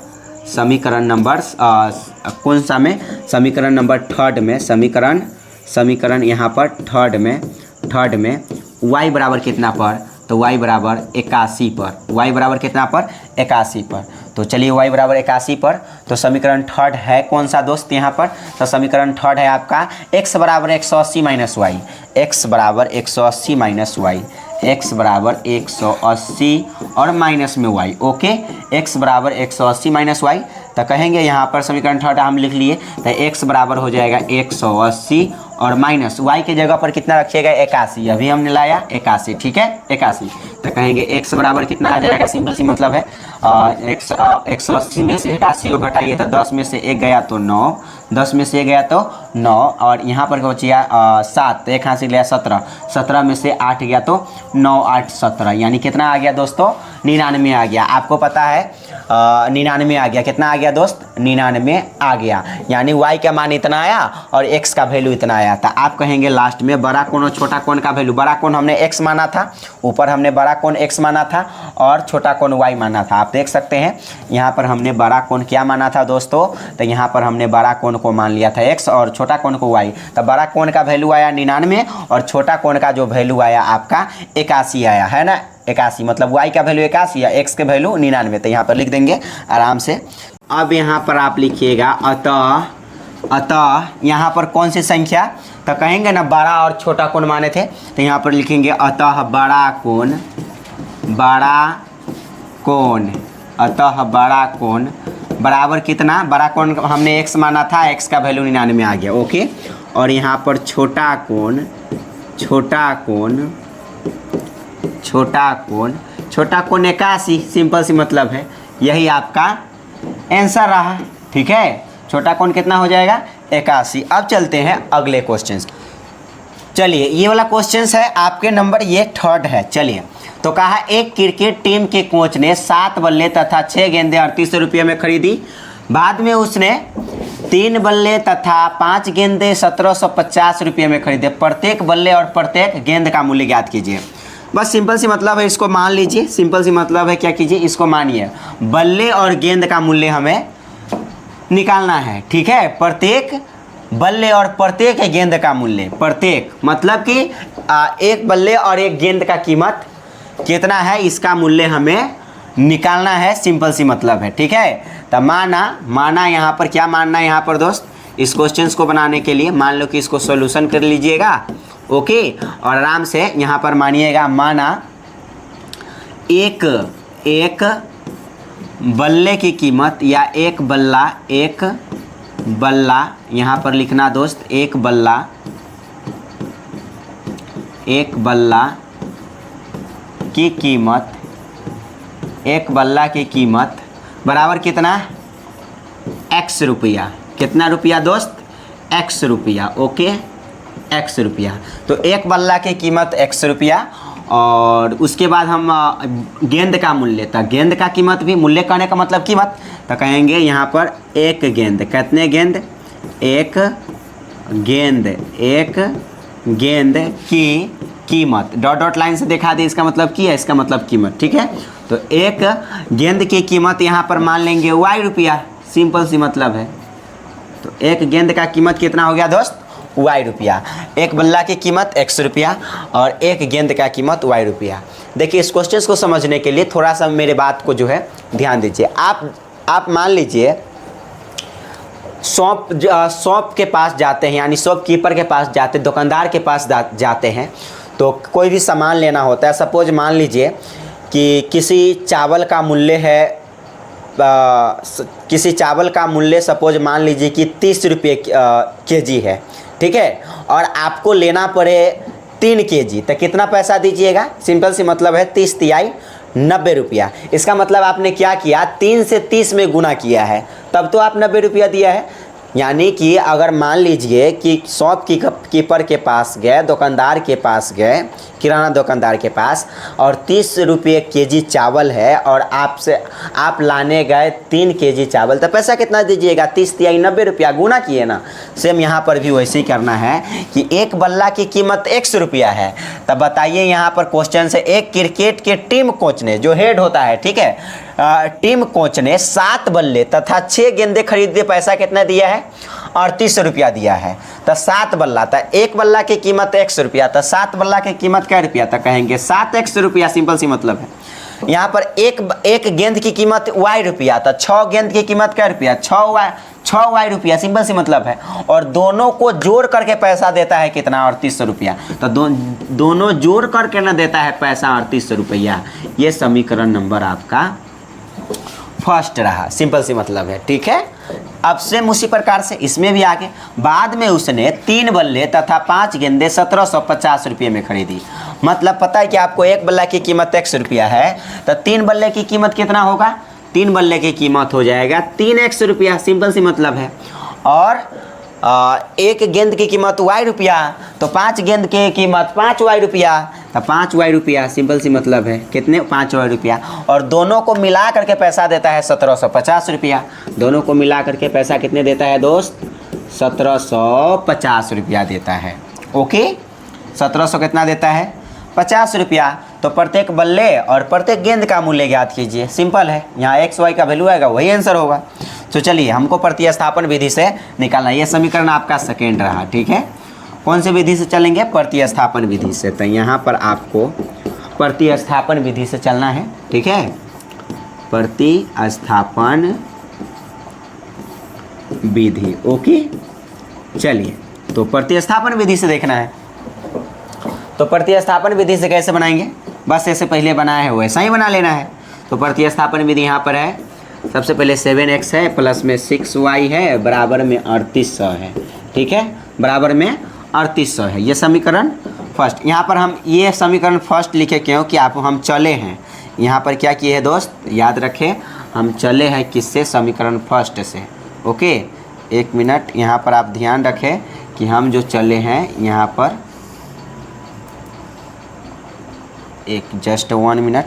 कौन सा में, समीकरण नंबर थर्ड में, समीकरण यहाँ पर थर्ड में y बराबर कितना पर, तो y बराबर 81 पर, y बराबर कितना पर 81 पर। तो चलिए y बराबर 81 पर, तो समीकरण थर्ड है कौन सा दोस्त यहाँ पर, तो समीकरण थर्ड है आपका x बराबर 180 माइनस वाई, x बराबर 180 माइनस वाई, x बराबर 180 और माइनस में y। ओके, x बराबर 180 माइनस वाई। तो कहेंगे यहाँ पर समीकरण थर्ड हम लिख लिए, तो x बराबर हो जाएगा 180 और माइनस y के जगह पर कितना रखिएगा 81, अभी हमने लाया 81। ठीक है 81। तो कहेंगे x बराबर कितना आ जाएगा, सिंपल सी मतलब है 180 में से 81 को घटाइए तो 10 में से 1 गया तो 9, 10 में से 1 गया तो 9, और यहाँ पर बचिया 7, एक हाथ से गया 17, 17 में से 8 गया तो 9 8 17, यानी कितना आ गया दोस्तों 99 आ गया। आपको पता है 99 आ गया, कितना आ गया दोस्त 99 आ गया, यानी y का मान इतना आया और x का वैल्यू इतना आया था। आप कहेंगे लास्ट में बड़ा कोण और छोटा कोण का वैल्यू, बड़ा कोण हमने x माना था, ऊपर हमने बड़ा कोण x माना था और छोटा कोण y माना था। आप देख सकते हैं यहाँ पर हमने बड़ा कोण क्या माना था दोस्तों, तो यहाँ पर हमने बड़ा कोण को मान लिया था x और छोटा कोण को y। तो बड़ा कोण का वैल्यू आया 99 और छोटा कोण का जो वैल्यू आया आपका 81 आया है ना, 81 मतलब y का वैल्यू 81 या x के वैल्यू 99। तो यहाँ पर लिख देंगे आराम से। अब यहाँ पर आप लिखिएगा अतः यहाँ पर कौन सी संख्या, तो कहेंगे ना बड़ा और छोटा कोण माने थे, तो यहाँ पर लिखेंगे अतः बड़ा कोण बराबर कितना, बड़ा कोण हमने x माना था, x का वैल्यू 99 आ गया। ओके, और यहाँ पर छोटा कोण 81, सिंपल सी मतलब है, यही आपका आंसर रहा। ठीक है, छोटा कोण कितना हो जाएगा 81। अब चलते हैं अगले क्वेश्चन। चलिए ये वाला क्वेश्चन है आपके नंबर ये थर्ड है। चलिए तो कहा एक क्रिकेट टीम के कोच ने 7 बल्ले तथा 6 गेंदें 3800 रुपये में खरीदी, बाद में उसने 3 बल्ले तथा 5 गेंदें 1750 रुपये में खरीदे, प्रत्येक बल्ले और प्रत्येक गेंद का मूल्य ज्ञात कीजिए। बस सिंपल सी मतलब है, इसको मान लीजिए, सिंपल सी मतलब है क्या कीजिए, इसको मानिए, बल्ले और गेंद का मूल्य हमें निकालना है। ठीक है, प्रत्येक बल्ले और प्रत्येक गेंद का मूल्य, प्रत्येक मतलब कि एक बल्ले और एक गेंद का कीमत कितना है, इसका मूल्य हमें निकालना है, सिंपल सी मतलब है। ठीक है, तो माना यहाँ पर क्या मानना है, यहाँ पर दोस्त इस क्वेश्चन को बनाने के लिए मान लो कि इसको सॉल्यूशन कर लीजिएगा। ओके, और आराम से यहाँ पर मानिएगा, माना एक बल्ले की कीमत या एक बल्ला यहाँ पर लिखना दोस्त, एक बल्ला की कीमत बराबर कितना x रुपया, कितना रुपया दोस्त x रुपया। ओके, x रुपया, तो एक बल्ला की कीमत x रुपया, और उसके बाद हम गेंद का मूल्य, तो गेंद का कीमत भी, मूल्य कहने का मतलब कीमत, तो कहेंगे यहाँ पर एक गेंद, कितने गेंद, एक गेंद की कीमत, डॉट डॉट लाइन से दिखा दी, इसका मतलब की है, इसका मतलब कीमत। ठीक है, तो एक गेंद की कीमत यहाँ पर मान लेंगे y रुपया, सिंपल सी मतलब है। तो एक गेंद का कीमत कितना हो गया दोस्त y रुपया, एक बल्ला की कीमत x रुपया और एक गेंद का कीमत y रुपया। देखिए इस क्वेश्चन को समझने के लिए थोड़ा सा मेरे बात को जो है ध्यान दीजिए। आप मान लीजिए शॉप के पास जाते हैं, यानी शॉपकीपर के पास जाते, दुकानदार के पास जाते हैं, तो कोई भी सामान लेना होता है। सपोज मान लीजिए कि किसी चावल का मूल्य सपोज मान लीजिए कि 30 रुपये kg है। ठीक है, और आपको लेना पड़े 3 kg, तो कितना पैसा दीजिएगा, सिंपल सी मतलब है 30 तिहाई 90 रुपया। इसका मतलब आपने क्या किया, 3 से 30 में गुना किया है, तब तो आप 90 रुपया दिया है। यानी कि अगर मान लीजिए कि शॉप कीपर के पास गए, दुकानदार के पास गए, किराना दुकानदार के पास, और 30 रुपये केजी चावल है और आप लाने गए 3 केजी चावल, तो पैसा कितना दीजिएगा? 30 या 90 रुपया, गुना किए ना। सेम यहाँ पर भी वैसे ही करना है कि एक बल्ला की कीमत 100 रुपया है। तब बताइए यहाँ पर क्वेश्चन से, एक क्रिकेट के टीम कोच ने, जो हेड होता है, ठीक है, टीम कोच ने 7 बल्ले तथा 6 गेंदे खरीदे, पैसा कितना दिया है? 38 रुपया दिया है। तो 7 बल्ला, तो एक बल्ला की कीमत 100 रुपया, तो 7 बल्ला की कीमत क्या रुपया? तो कहेंगे 7x रुपया, सिंपल सी मतलब है। यहाँ पर एक गेंद की कीमत y रुपया, तो 6 गेंद की कीमत क्या रुपया? 6y रुपया, सिंपल सी मतलब है। और दोनों को जोड़ करके पैसा देता है कितना? 38 रुपया। तो दोनों जोड़ करके ना देता है पैसा 38 रुपया। ये समीकरण नंबर आपका फर्स्ट रहा, सिंपल सी मतलब है, ठीक है। अब सेम उसी प्रकार से इसमें भी आगे, बाद में उसने 3 बल्ले तथा 5 गेंदे 1750 रुपये में खरीदी। मतलब पता है कि आपको एक बल्ला की कीमत 100 रुपया है, तो 3 बल्ले की कीमत कितना होगा? 3 बल्ले की कीमत हो जाएगा 3x रुपया, सिंपल सी मतलब है। और एक गेंद की कीमत y रुपया, तो 5 गेंद की कीमत 5y रुपया, तो 5y रुपया, सिंपल सी मतलब है, कितने? 5y रुपया। और दोनों को मिला करके पैसा देता है 1750 रुपया। दोनों को मिला करके पैसा कितने देता है दोस्त? 1750 रुपया देता है। ओके, 1700 कितना देता है? 50 रुपया। तो प्रत्येक बल्ले और प्रत्येक गेंद का मूल्य ज्ञात कीजिए, सिंपल है। यहाँ एक्स वाई का वैल्यू आएगा, वही आंसर होगा। तो चलिए हमको प्रतिस्थापन विधि से निकालना, ये समीकरण आपका सेकेंड रहा, ठीक है। कौन से विधि से चलेंगे? प्रतिस्थापन विधि से। तो यहाँ पर आपको प्रतिस्थापन विधि से चलना है, ठीक है। प्रतिस्थापन विधि, ओके। चलिए, तो प्रतिस्थापन विधि से देखना है। तो प्रतिस्थापन विधि से कैसे बनाएंगे? बस ऐसे पहले बनाया है वैसा ही बना लेना है। तो प्रतिस्थापन विधि यहाँ पर है, सबसे पहले 7x है, प्लस में 6y है, बराबर में 3800 है, ठीक है, बराबर में 3800 है। ये समीकरण फर्स्ट। यहाँ पर हम ये समीकरण फर्स्ट लिखे क्यों? कि हम चले हैं, यहाँ पर क्या किए हैं दोस्त, याद रखें, हम चले हैं किससे? समीकरण फर्स्ट से। ओके, 1 मिनट यहाँ पर आप ध्यान रखें कि हम जो चले हैं यहाँ पर, जस्ट 1 मिनट,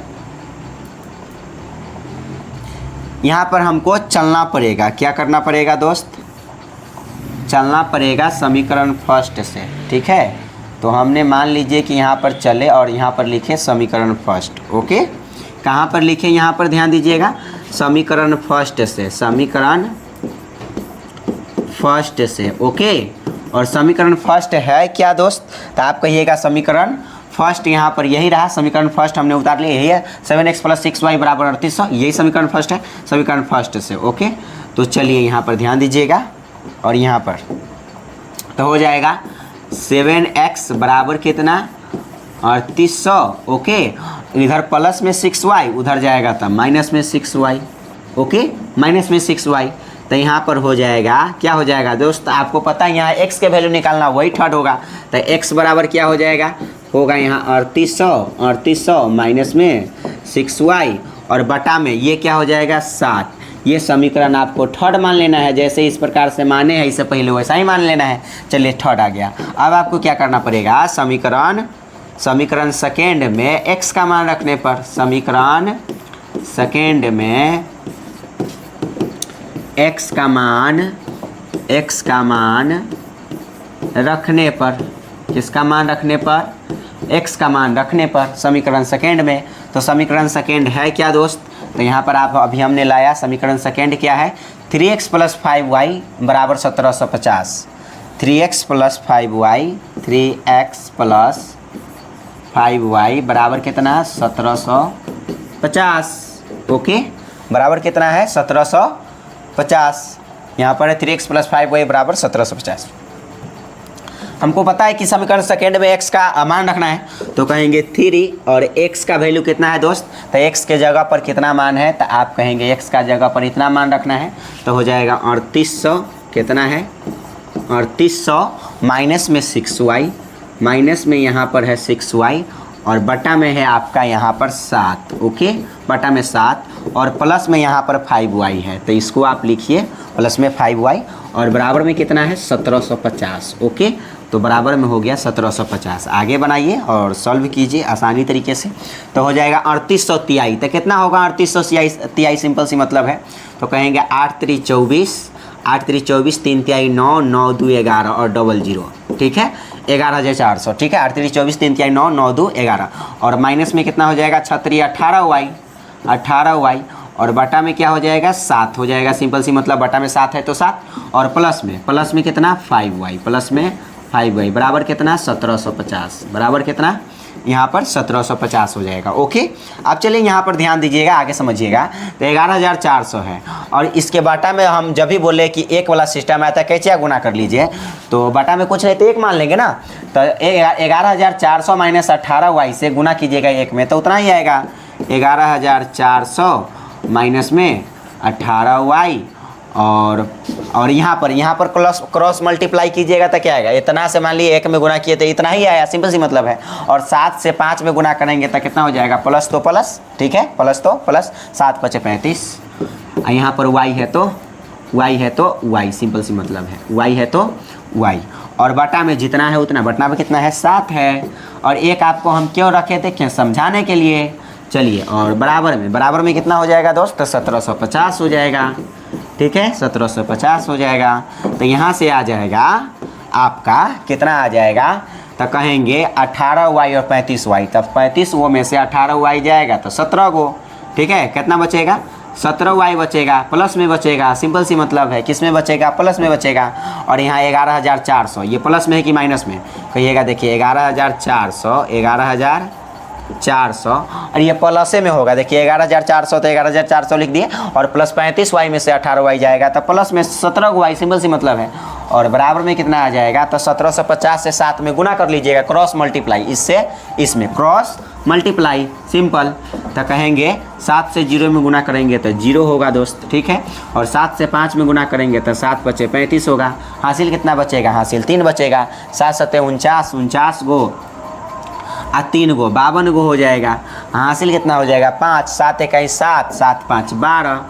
यहाँ पर हमको चलना पड़ेगा। क्या करना पड़ेगा दोस्त? चलना पड़ेगा समीकरण फर्स्ट से, ठीक है। तो हमने मान लीजिए कि यहाँ पर चले और यहाँ पर लिखे समीकरण फर्स्ट। ओके, कहाँ पर लिखे? यहाँ पर ध्यान दीजिएगा, समीकरण फर्स्ट से, समीकरण फर्स्ट से। ओके, और समीकरण फर्स्ट है क्या दोस्त? तो आप कहिएगा समीकरण फर्स्ट, यहाँ पर यही रहा समीकरण फर्स्ट, हमने उतार लिया, यही है 7x + 6y = 3800, यही समीकरण फर्स्ट है, समीकरण फर्स्ट से। ओके, तो चलिए यहाँ पर ध्यान दीजिएगा, और यहाँ पर तो हो जाएगा 7x बराबर कितना? 3800। ओके, इधर प्लस में 6y, उधर जाएगा तब माइनस में 6y। ओके, माइनस में 6y, तो यहाँ पर हो जाएगा, क्या हो जाएगा दोस्त? आपको पता है यहाँ x के वैल्यू निकालना, वही थर्ड होगा। तो x बराबर क्या हो जाएगा? होगा यहाँ 3800 माइनस में 6y और बटा में ये क्या हो जाएगा? 7। ये समीकरण आपको थर्ड मान लेना है, जैसे इस प्रकार से माने हैं इससे पहले वैसा ही मान लेना है। चलिए, थर्ड आ गया। अब आपको क्या करना पड़ेगा? समीकरण सेकेंड में x का मान रखने पर, समीकरण सेकेंड में x का मान रखने पर, किसका मान रखने पर? x का मान रखने पर समीकरण सेकेंड में। तो समीकरण सेकेंड है क्या दोस्त? तो यहाँ पर आप अभी हमने लाया समीकरण सेकेंड क्या है? 3x + 5y = 1750। 3x + 5y बराबर कितना? 1750। ओके, बराबर कितना है? 1750। यहाँ पर है 3x + 5y = 1750। हमको पता है कि समीकरण सेकेंड में x का मान रखना है, तो कहेंगे 3 और x का वैल्यू कितना है दोस्त? तो x के जगह पर कितना मान है? तो आप कहेंगे x का जगह पर इतना मान रखना है, तो हो जाएगा 3800। कितना है? 3800 माइनस में 6y, माइनस में यहाँ पर है 6y और बटा में है आपका यहाँ पर 7। ओके, बटा में 7 और प्लस में यहाँ पर 5y है। तो इसको आप लिखिए प्लस में 5y और बराबर में कितना है 1750। ओके, तो बराबर में हो गया 1750। आगे बनाइए और सॉल्व कीजिए आसानी तरीके से। तो हो जाएगा 3800 तिहाई। तो कितना होगा 3800 तिहाई? सिंपल सी मतलब है, तो कहेंगे 8 3 24, 8 3 24, 3 तिहाई 9, 9 2 11 और डबल 0, ठीक है 11400, ठीक है 8 3 24, 3 तिहाई 9, 9 2 11 और माइनस में कितना हो जाएगा 6 3 18y, 18y और बटा में क्या हो जाएगा 7 हो जाएगा। सिंपल सी मतलब बटा में 7 है तो 7 और प्लस में कितना 5y, प्लस में 5y बराबर कितना 1750, बराबर कितना यहाँ पर 1750 हो जाएगा। ओके, अब चलिए यहाँ पर ध्यान दीजिएगा, आगे समझिएगा। तो 11400 है और इसके बाटा में हम जब भी बोले कि एक वाला सिस्टम आता है कैसे गुना कर लीजिए, तो बाटा में कुछ नहीं तो एक मान लेंगे ना। तो 11400 माइनस 18y से गुना कीजिएगा एक में तो उतना ही आएगा 11400 माइनस में 18y और यहाँ पर क्रॉस मल्टीप्लाई कीजिएगा तो क्या आएगा, इतना से मान लीजिए एक में गुना किए तो इतना ही आया, सिंपल सी मतलब है। और 7 से 5 में गुना करेंगे तो कितना हो जाएगा, प्लस तो प्लस, ठीक है प्लस तो प्लस, 7 5 35। यहाँ पर y है तो y, सिंपल सी मतलब है y है तो y और बटा में जितना है उतना, बटा में कितना है 7 है और एक आपको हम क्यों रखे थे, क्यों समझाने के लिए। चलिए और बराबर में कितना हो जाएगा दोस्त, तो 1750 हो जाएगा, ठीक है 1750 हो जाएगा। तो यहाँ से आ जाएगा आपका कितना आ जाएगा, तो कहेंगे 18y और 35y, तब 35 वो में से 18y जाएगा तो 17 गो, ठीक है कितना बचेगा 17y बचेगा, प्लस में बचेगा, सिंपल सी मतलब है किस में बचेगा, प्लस में बचेगा। और यहाँ 11400 ये प्लस में है कि माइनस में, कहिएगा देखिए 11400 और ये प्लस में होगा, देखिए 11400 तो 11400 लिख दिए और प्लस 35y में से 18y जाएगा तो प्लस में 17y, सिंपल सी मतलब है। और बराबर में कितना आ जाएगा, तो 1750 से 7 में गुना कर लीजिएगा, क्रॉस मल्टीप्लाई, इससे इसमें क्रॉस मल्टीप्लाई सिंपल। तो कहेंगे 7 से 0 में गुना करेंगे तो 0 होगा दोस्त, ठीक है और 7 से 5 में गुना करेंगे तो 7 5 35 होगा। हासिल कितना बचेगा, हासिल 3 बचेगा, 7 7 49, 49 गो और 3 गो 52 गो हो जाएगा। हासिल कितना हो जाएगा 5, 7 21 7, 7 5 12,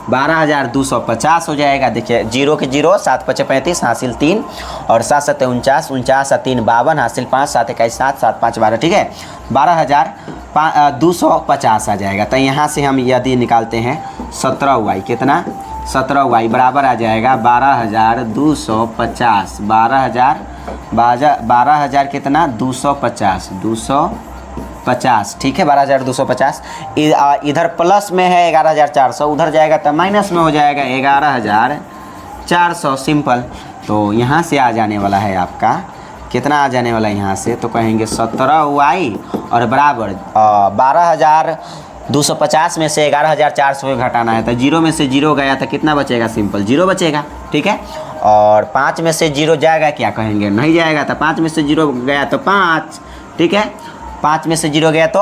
12250 हो जाएगा। देखिए 0 के 0, 7 5 35, हासिल 3 और 7 7 49, 49 और 3 52, हासिल 5, 7 21 7, 7 5 12, ठीक है 12250 आ जाएगा। तो यहाँ से हम यदि निकालते हैं 17y, कितना 17y बराबर आ जाएगा 12250, 12000 कितना 250, ठीक है 12250। इधर प्लस में है 11400, उधर जाएगा तो माइनस में हो जाएगा 11400, सिंपल। तो यहाँ से आ जाने वाला है आपका कितना आ जाने वाला है यहाँ से, तो कहेंगे 17y और बराबर 12250 में से 11400 घटाना है, तो 0 में से 0 गया तो कितना बचेगा, सिंपल 0 बचेगा, ठीक है। और 5 में से 0 जाएगा क्या, कहेंगे नहीं जाएगा, तो 5 में से 0 गया तो 5, ठीक है 5 में से 0 गया तो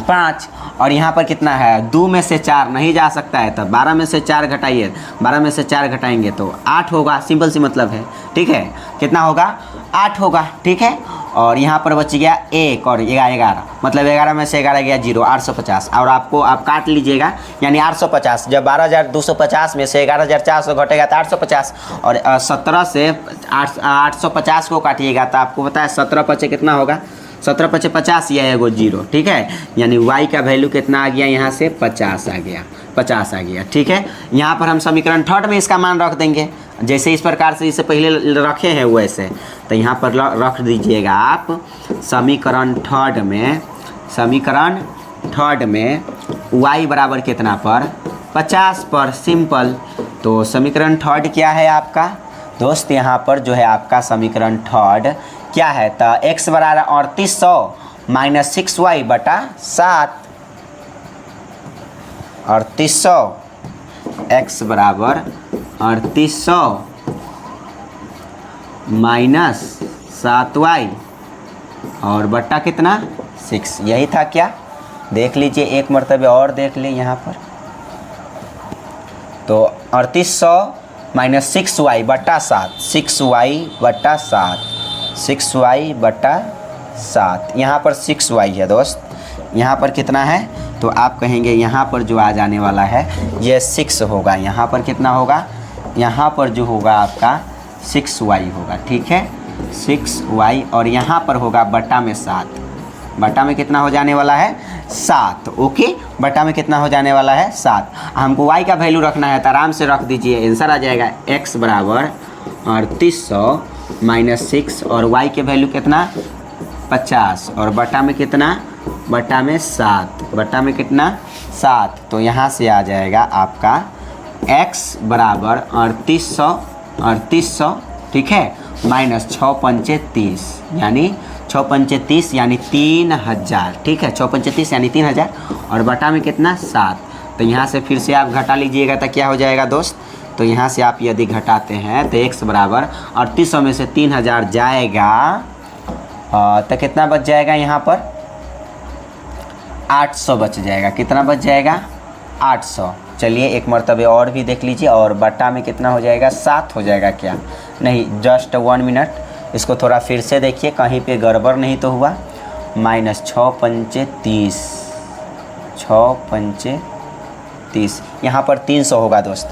5 और यहाँ पर कितना है 2 में से 4 नहीं जा सकता है, तब 12 में से 4 घटाइए, 12 में से 4 घटाएंगे तो 8 होगा, सिंपल सी मतलब है, ठीक है कितना होगा 8 होगा, ठीक है। और यहाँ पर बच गया 1 और 11, मतलब 11 में से 11 गया 0, 850 और आप काट लीजिएगा यानी 850। जब 12250 में से 11400 घटेगा तो 850 और 17 से 850 को काटिएगा तो आपको पता है 17 5 कितना होगा, 17 5 50, यह एगो 0, ठीक है यानी y का वैल्यू कितना आ गया यहाँ से 50 आ गया, ठीक है। यहाँ पर हम समीकरण 3 में इसका मान रख देंगे, जैसे इस प्रकार से इसे पहले रखे हैं वैसे, तो यहाँ पर रख दीजिएगा आप समीकरण 3 में y बराबर कितना पर 50 पर, सिंपल। तो समीकरण 3 क्या है आपका दोस्त, यहाँ पर जो है आपका समीकरण 3 क्या है, तो x बराबर 3800 माइनस 6y बटा 7, 3800 x बराबर 3800 माइनस 7y और बट्टा कितना 6, यही था क्या, देख लीजिए एक मरतबे और देख लीजिए यहाँ पर। तो 3800 माइनस 6y बट्टा 7, 6y बट्टा 7, यहाँ पर 6y है दोस्त, यहाँ पर कितना है, तो आप कहेंगे यहाँ पर जो आ जाने वाला है ये 6 होगा, यहाँ पर कितना होगा यहाँ पर जो होगा आपका 6y होगा, ठीक है 6y, और यहाँ पर होगा बटा में 7, बटा में कितना हो जाने वाला है 7, ओके, बटा में कितना हो जाने वाला है 7। हमको y का वैल्यू रखना है तो आराम से रख दीजिए, आंसर आ जाएगा x बराबर 3800 माइनस 6, और y के वैल्यू कितना 50, और बटा में कितना, बटा में 7, बटा में कितना 7, तो यहाँ से आ जाएगा आपका x बराबर 3800, ठीक है, माइनस 6 पंचे 30, यानी 6 पंचे 30 यानी 3000, ठीक है 6 पंचे 30 यानी 3000, और बटा में कितना 7। तो यहाँ से फिर से आप घटा लीजिएगा तो क्या हो जाएगा दोस्त, तो यहाँ से आप यदि घटाते हैं तो x बराबर 3800 में से 3000 जाएगा तो कितना बच जाएगा, यहाँ पर 800 बच जाएगा, कितना बच जाएगा 800। चलिए एक मरतबे और भी देख लीजिए, और बटा में कितना हो जाएगा 7 हो जाएगा क्या, नहीं जस्ट 1 मिनट, इसको थोड़ा फिर से देखिए कहीं पे गड़बड़ नहीं तो हुआ, माइनस 6 पंचे 30, 6 पंचे 30, यहाँ पर 300 होगा दोस्त,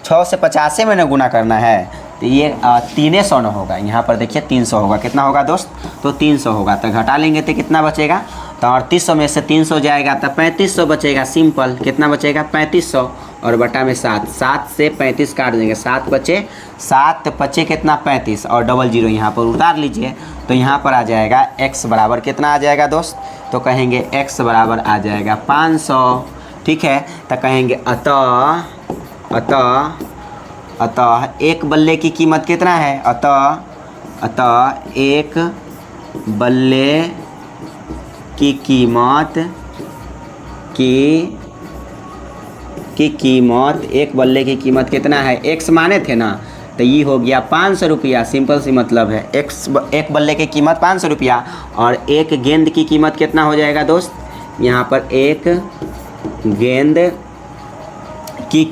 6 से 50 में न गुना करना है तो ये 300 न होगा, यहाँ पर देखिए 300 होगा, कितना होगा दोस्त, तो 300 होगा, तो घटा लेंगे तो कितना बचेगा, तो 3800 में से 300 जाएगा तो 3500 बचेगा, सिंपल, कितना बचेगा 3500, और बटा में 7, 7 से 35 काट देंगे, 7 बचे कितना 35, और डबल जीरो यहाँ पर उतार लीजिए, तो यहाँ पर आ जाएगा x बराबर कितना आ जाएगा दोस्त, तो कहेंगे x बराबर आ जाएगा 500, ठीक है, तो कहेंगे अतः एक बल्ले की कीमत कितना है, अतः एक बल्ले की कीमत एक बल्ले की कीमत कितना है, x माने थे ना, तो ये हो गया 500 रुपया, सिंपल सी मतलब है, एक बल्ले की कीमत 500 रुपया, और एक गेंद की कीमत कितना हो जाएगा दोस्त, यहाँ पर एक गेंद की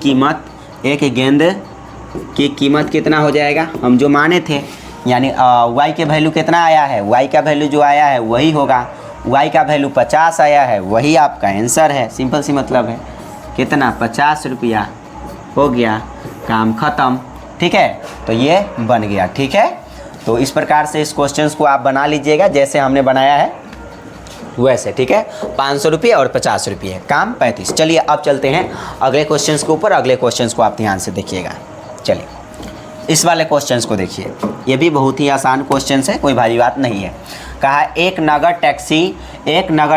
कीमत कितना हो जाएगा, हम जो माने थे, यानी y के वैल्यू कितना आया है, y का वैल्यू जो आया है वही होगा, y का वैल्यू 50 आया है, वही आपका आंसर है, सिंपल सी मतलब है, कितना 50 रुपया, हो गया काम ख़त्म, ठीक है, तो ये बन गया, ठीक है। तो इस प्रकार से इस क्वेश्चंस को आप बना लीजिएगा जैसे हमने बनाया है वैसे, ठीक है, 500 रुपये और 50 रुपये, काम 35। चलिए अब चलते हैं अगले क्वेश्चंस के ऊपर, अगले क्वेश्चंस को आप ध्यान से देखिएगा। चलिए इस वाले क्वेश्चंस को देखिए, ये भी बहुत ही आसान क्वेश्चंस है, कोई भारी बात नहीं है। कहा एक नगर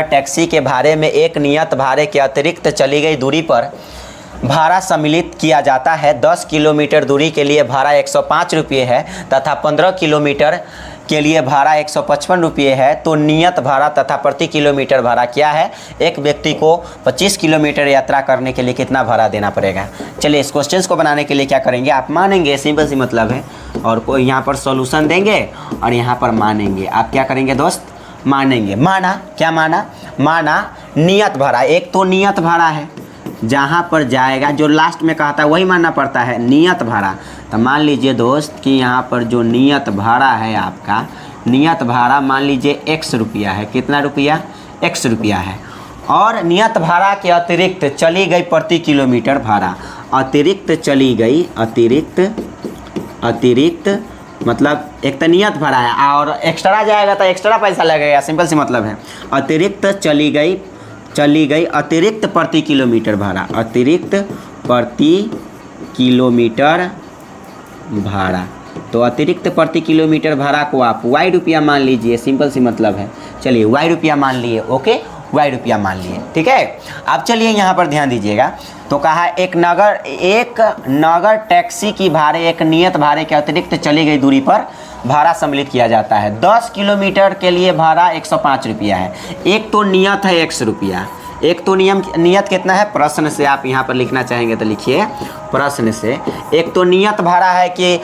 टैक्सी के भाड़े में एक नियत भाड़े के अतिरिक्त चली गई दूरी पर भाड़ा सम्मिलित किया जाता है। 10 किलोमीटर दूरी के लिए भाड़ा 105 रुपये है तथा 15 किलोमीटर के लिए भाड़ा 155 रुपये है, तो नियत भाड़ा तथा प्रति किलोमीटर भाड़ा क्या है। एक व्यक्ति को 25 किलोमीटर यात्रा करने के लिए कितना भाड़ा देना पड़ेगा। चलिए इस क्वेश्चन को बनाने के लिए क्या करेंगे, आप मानेंगे, सिंपल सी मतलब है, और कोई यहाँ पर सॉल्यूशन देंगे और यहाँ पर मानेंगे। आप क्या करेंगे दोस्त, मानेंगे। माना, क्या माना, माना नियत भाड़ा, एक तो नियत भाड़ा है जहाँ पर जाएगा, जो लास्ट में कहा था वही मानना पड़ता है, नियत भाड़ा। तो मान लीजिए दोस्त कि यहाँ पर जो नियत भाड़ा है आपका, नियत भाड़ा मान लीजिए x रुपया है। कितना रुपया, x रुपया है। और नियत भाड़ा के अतिरिक्त चली गई प्रति किलोमीटर भाड़ा, अतिरिक्त चली गई, अतिरिक्त मतलब एक तो नियत भाड़ा है और एक्स्ट्रा जाएगा तो एक्स्ट्रा पैसा लगेगा, सिंपल सी मतलब है। अतिरिक्त चली गई अतिरिक्त प्रति किलोमीटर भाड़ा, अतिरिक्त प्रति किलोमीटर भाड़ा। तो अतिरिक्त प्रति किलोमीटर भाड़ा को आप y रुपया मान लीजिए, सिंपल सी मतलब है। चलिए y रुपया मान लिए, ओके, y रुपया मान लिए, ठीक है। अब चलिए यहाँ पर ध्यान दीजिएगा। तो कहा एक नगर टैक्सी की भाड़े एक नियत भाड़े के अतिरिक्त चली गई दूरी पर भाड़ा सम्मिलित किया जाता है। 10 किलोमीटर के लिए भाड़ा 105 रुपया है। एक तो नियत है x रुपया, एक तो नियत कितना है, प्रश्न से आप यहाँ पर लिखना चाहेंगे तो लिखिए प्रश्न से। एक तो नियत भाड़ा है कि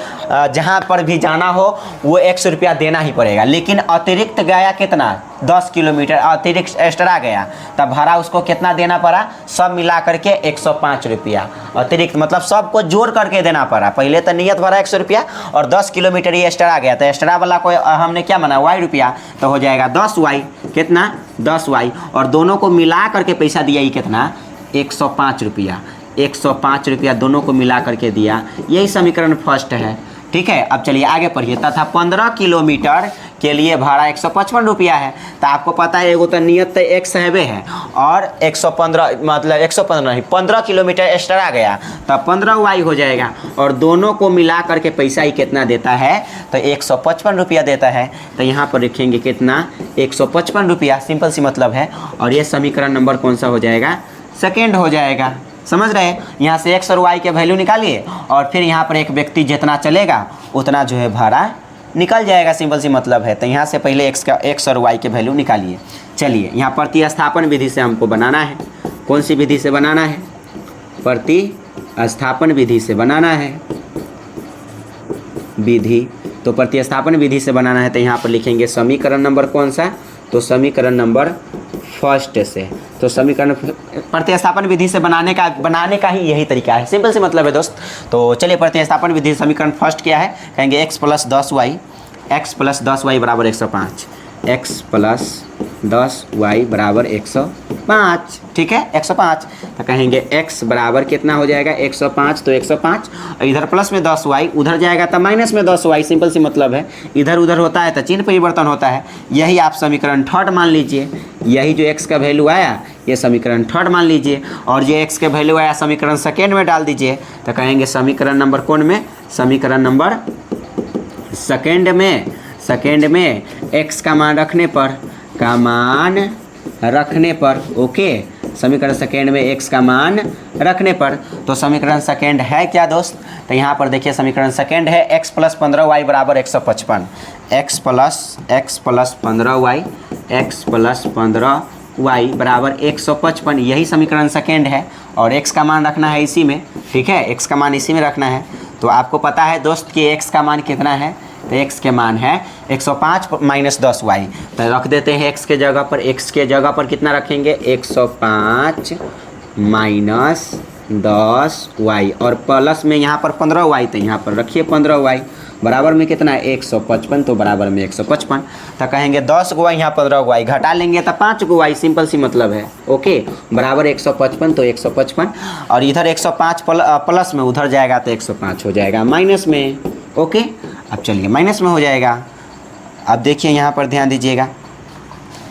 जहाँ पर भी जाना हो वो 100 रुपया देना ही पड़ेगा, लेकिन अतिरिक्त गया कितना, 10 किलोमीटर अतिरिक्त एक्स्ट्रा गया, तब भाड़ा उसको कितना देना पड़ा, सब मिला करके 105 रुपया अतिरिक्त, मतलब सबको जोड़ करके देना पड़ा। पहले तो नियत भाड़ा 100 रुपया और 10 किलोमीटर ये एक्स्ट्रा गया, तो एक्स्ट्रा वाला को हमने क्या माना, y रुपया, तो हो जाएगा 10y, कितना 10y, और दोनों को मिला करके पैसा दिया ही कितना 105 रुपया। 105 रुपया दोनों को मिला करके दिया। यही समीकरण फर्स्ट है। ठीक है, अब चलिए आगे पढ़िए। तथा 15 किलोमीटर के लिए भाड़ा 155 रुपया है। तो आपको पता है एगो तो नियत तो एक्स हैवे है और 115 मतलब 115 नहीं 15 किलोमीटर एक्स्ट्रा गया तब 15 वाई हो जाएगा और दोनों को मिला करके पैसा ही कितना देता है तो 155 रुपया देता है। तो यहाँ पर लिखेंगे कितना 155 रुपया, सिंपल सी मतलब है। और ये समीकरण नंबर कौन सा हो जाएगा, सेकेंड हो जाएगा। समझ रहे हैं, यहाँ से एक्स और वाई के वैल्यू निकालिए और फिर यहाँ पर एक व्यक्ति जितना चलेगा उतना जो है भाड़ा निकल जाएगा, सिंपल सी मतलब है। तो यहाँ से पहले एक्स और वाई के वैल्यू निकालिए। चलिए यहाँ प्रतिस्थापन विधि से हमको बनाना है। कौन सी विधि से बनाना है, प्रतिस्थापन विधि से बनाना है विधि। तो प्रतिस्थापन विधि से बनाना है तो यहाँ पर लिखेंगे समीकरण नंबर कौन सा, तो समीकरण नंबर फर्स्ट से। तो समीकरण प्रतिस्थापन विधि से बनाने का ही यही तरीका है, सिंपल से मतलब है दोस्त। तो चलिए प्रतिस्थापन विधि समीकरण फर्स्ट क्या है, कहेंगे x प्लस 10y बराबर 105, x प्लस 10y बराबर 105। ठीक है 105। तो कहेंगे x बराबर कितना हो जाएगा 105, तो 105 इधर प्लस में 10y उधर जाएगा तो माइनस में 10y, सिंपल सी मतलब है। इधर उधर होता है तो चिन्ह परिवर्तन होता है। यही आप समीकरण थर्ड मान लीजिए। यही जो x का वैल्यू आया ये समीकरण थर्ड मान लीजिए और जो x का वैल्यू आया समीकरण सेकेंड में डाल दीजिए। तो कहेंगे समीकरण नंबर कौन में, समीकरण नंबर सेकेंड में x का मान रखने पर ओके, समीकरण सेकेंड में x का मान रखने पर। तो समीकरण सेकेंड है क्या दोस्त, तो यहाँ पर देखिए समीकरण सेकेंड है x प्लस 15y बराबर 155, x प्लस 15y बराबर 155, यही समीकरण सेकेंड है और x का मान रखना है इसी में। ठीक है, x का मान इसी में रखना है। तो आपको पता है दोस्त कि x का मान कितना है, तो x के मान है 105 माइनस 10y। तो रख देते हैं x के जगह पर, x के जगह पर कितना रखेंगे 105 माइनस 10y और प्लस में यहाँ पर 15y, तो यहाँ पर रखिए 15y बराबर में कितना है 155, तो बराबर में 155। तो कहेंगे 10 गो y यहाँ 15 गो y घटा लेंगे तो 5 गो y, सिंपल सी मतलब है ओके, बराबर 155, तो 155 और इधर 105 प्लस में उधर जाएगा तो 105 हो जाएगा माइनस में ओके। अब चलिए माइनस में हो जाएगा। अब देखिए यहाँ पर ध्यान दीजिएगा,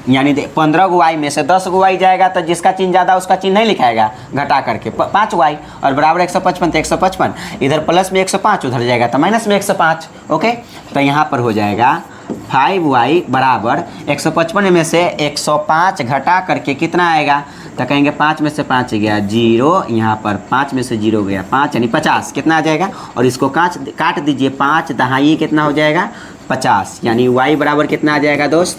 यानी 15 गो y में से 10 गो y जाएगा तो जिसका चिन्ह ज़्यादा उसका चिन्ह नहीं लिखाएगा, घटा करके 5 y और बराबर 155, तो 155 इधर प्लस में 105 उधर जाएगा तो माइनस में 105 ओके। तो यहाँ पर हो जाएगा 5y बराबर 155 में से 105 घटा करके कितना आएगा, तो कहेंगे 5 में से 5 गया 0, यहाँ पर 5 में से 0 गया 5 यानी 50, कितना आ जाएगा और इसको काट दीजिए 5 दहाई कितना हो जाएगा 50, यानी y बराबर कितना आ जाएगा दोस्त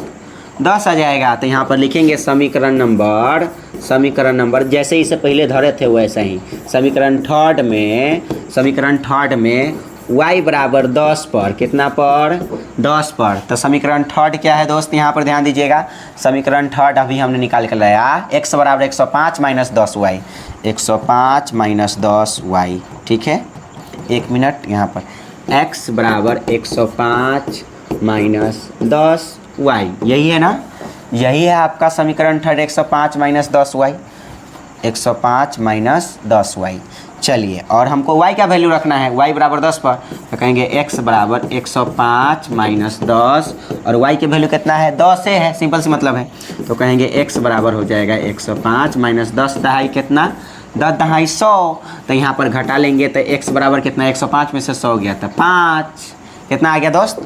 10 आ जाएगा। तो यहाँ पर लिखेंगे समीकरण नंबर जैसे इसे पहले धरे थे वैसे ही समीकरण थर्ड में y बराबर 10 पर, कितना पर 10 पर। तो समीकरण थर्ड क्या है दोस्त, यहाँ पर ध्यान दीजिएगा, समीकरण थर्ड अभी हमने निकाल कर लाया x बराबर 105 माइनस 10y, 105 माइनस 10y। ठीक है, एक मिनट, यहाँ पर x बराबर 105 माइनस 10y, यही है ना, यही है आपका समीकरण third 105 minus 10y, 105 minus 10y। चलिए और हमको y का वैल्यू रखना है, y बराबर 10 पर, तो कहेंगे x बराबर 105 माइनस 10 और y के वैल्यू कितना है 10 है, सिंपल सी मतलब है। तो कहेंगे x बराबर हो जाएगा 105 माइनस 10 दहाई कितना 10 दहाई 100, तो यहाँ पर घटा लेंगे तो x बराबर कितना 105 में से 100 गया तो 5, कितना आ गया दोस्त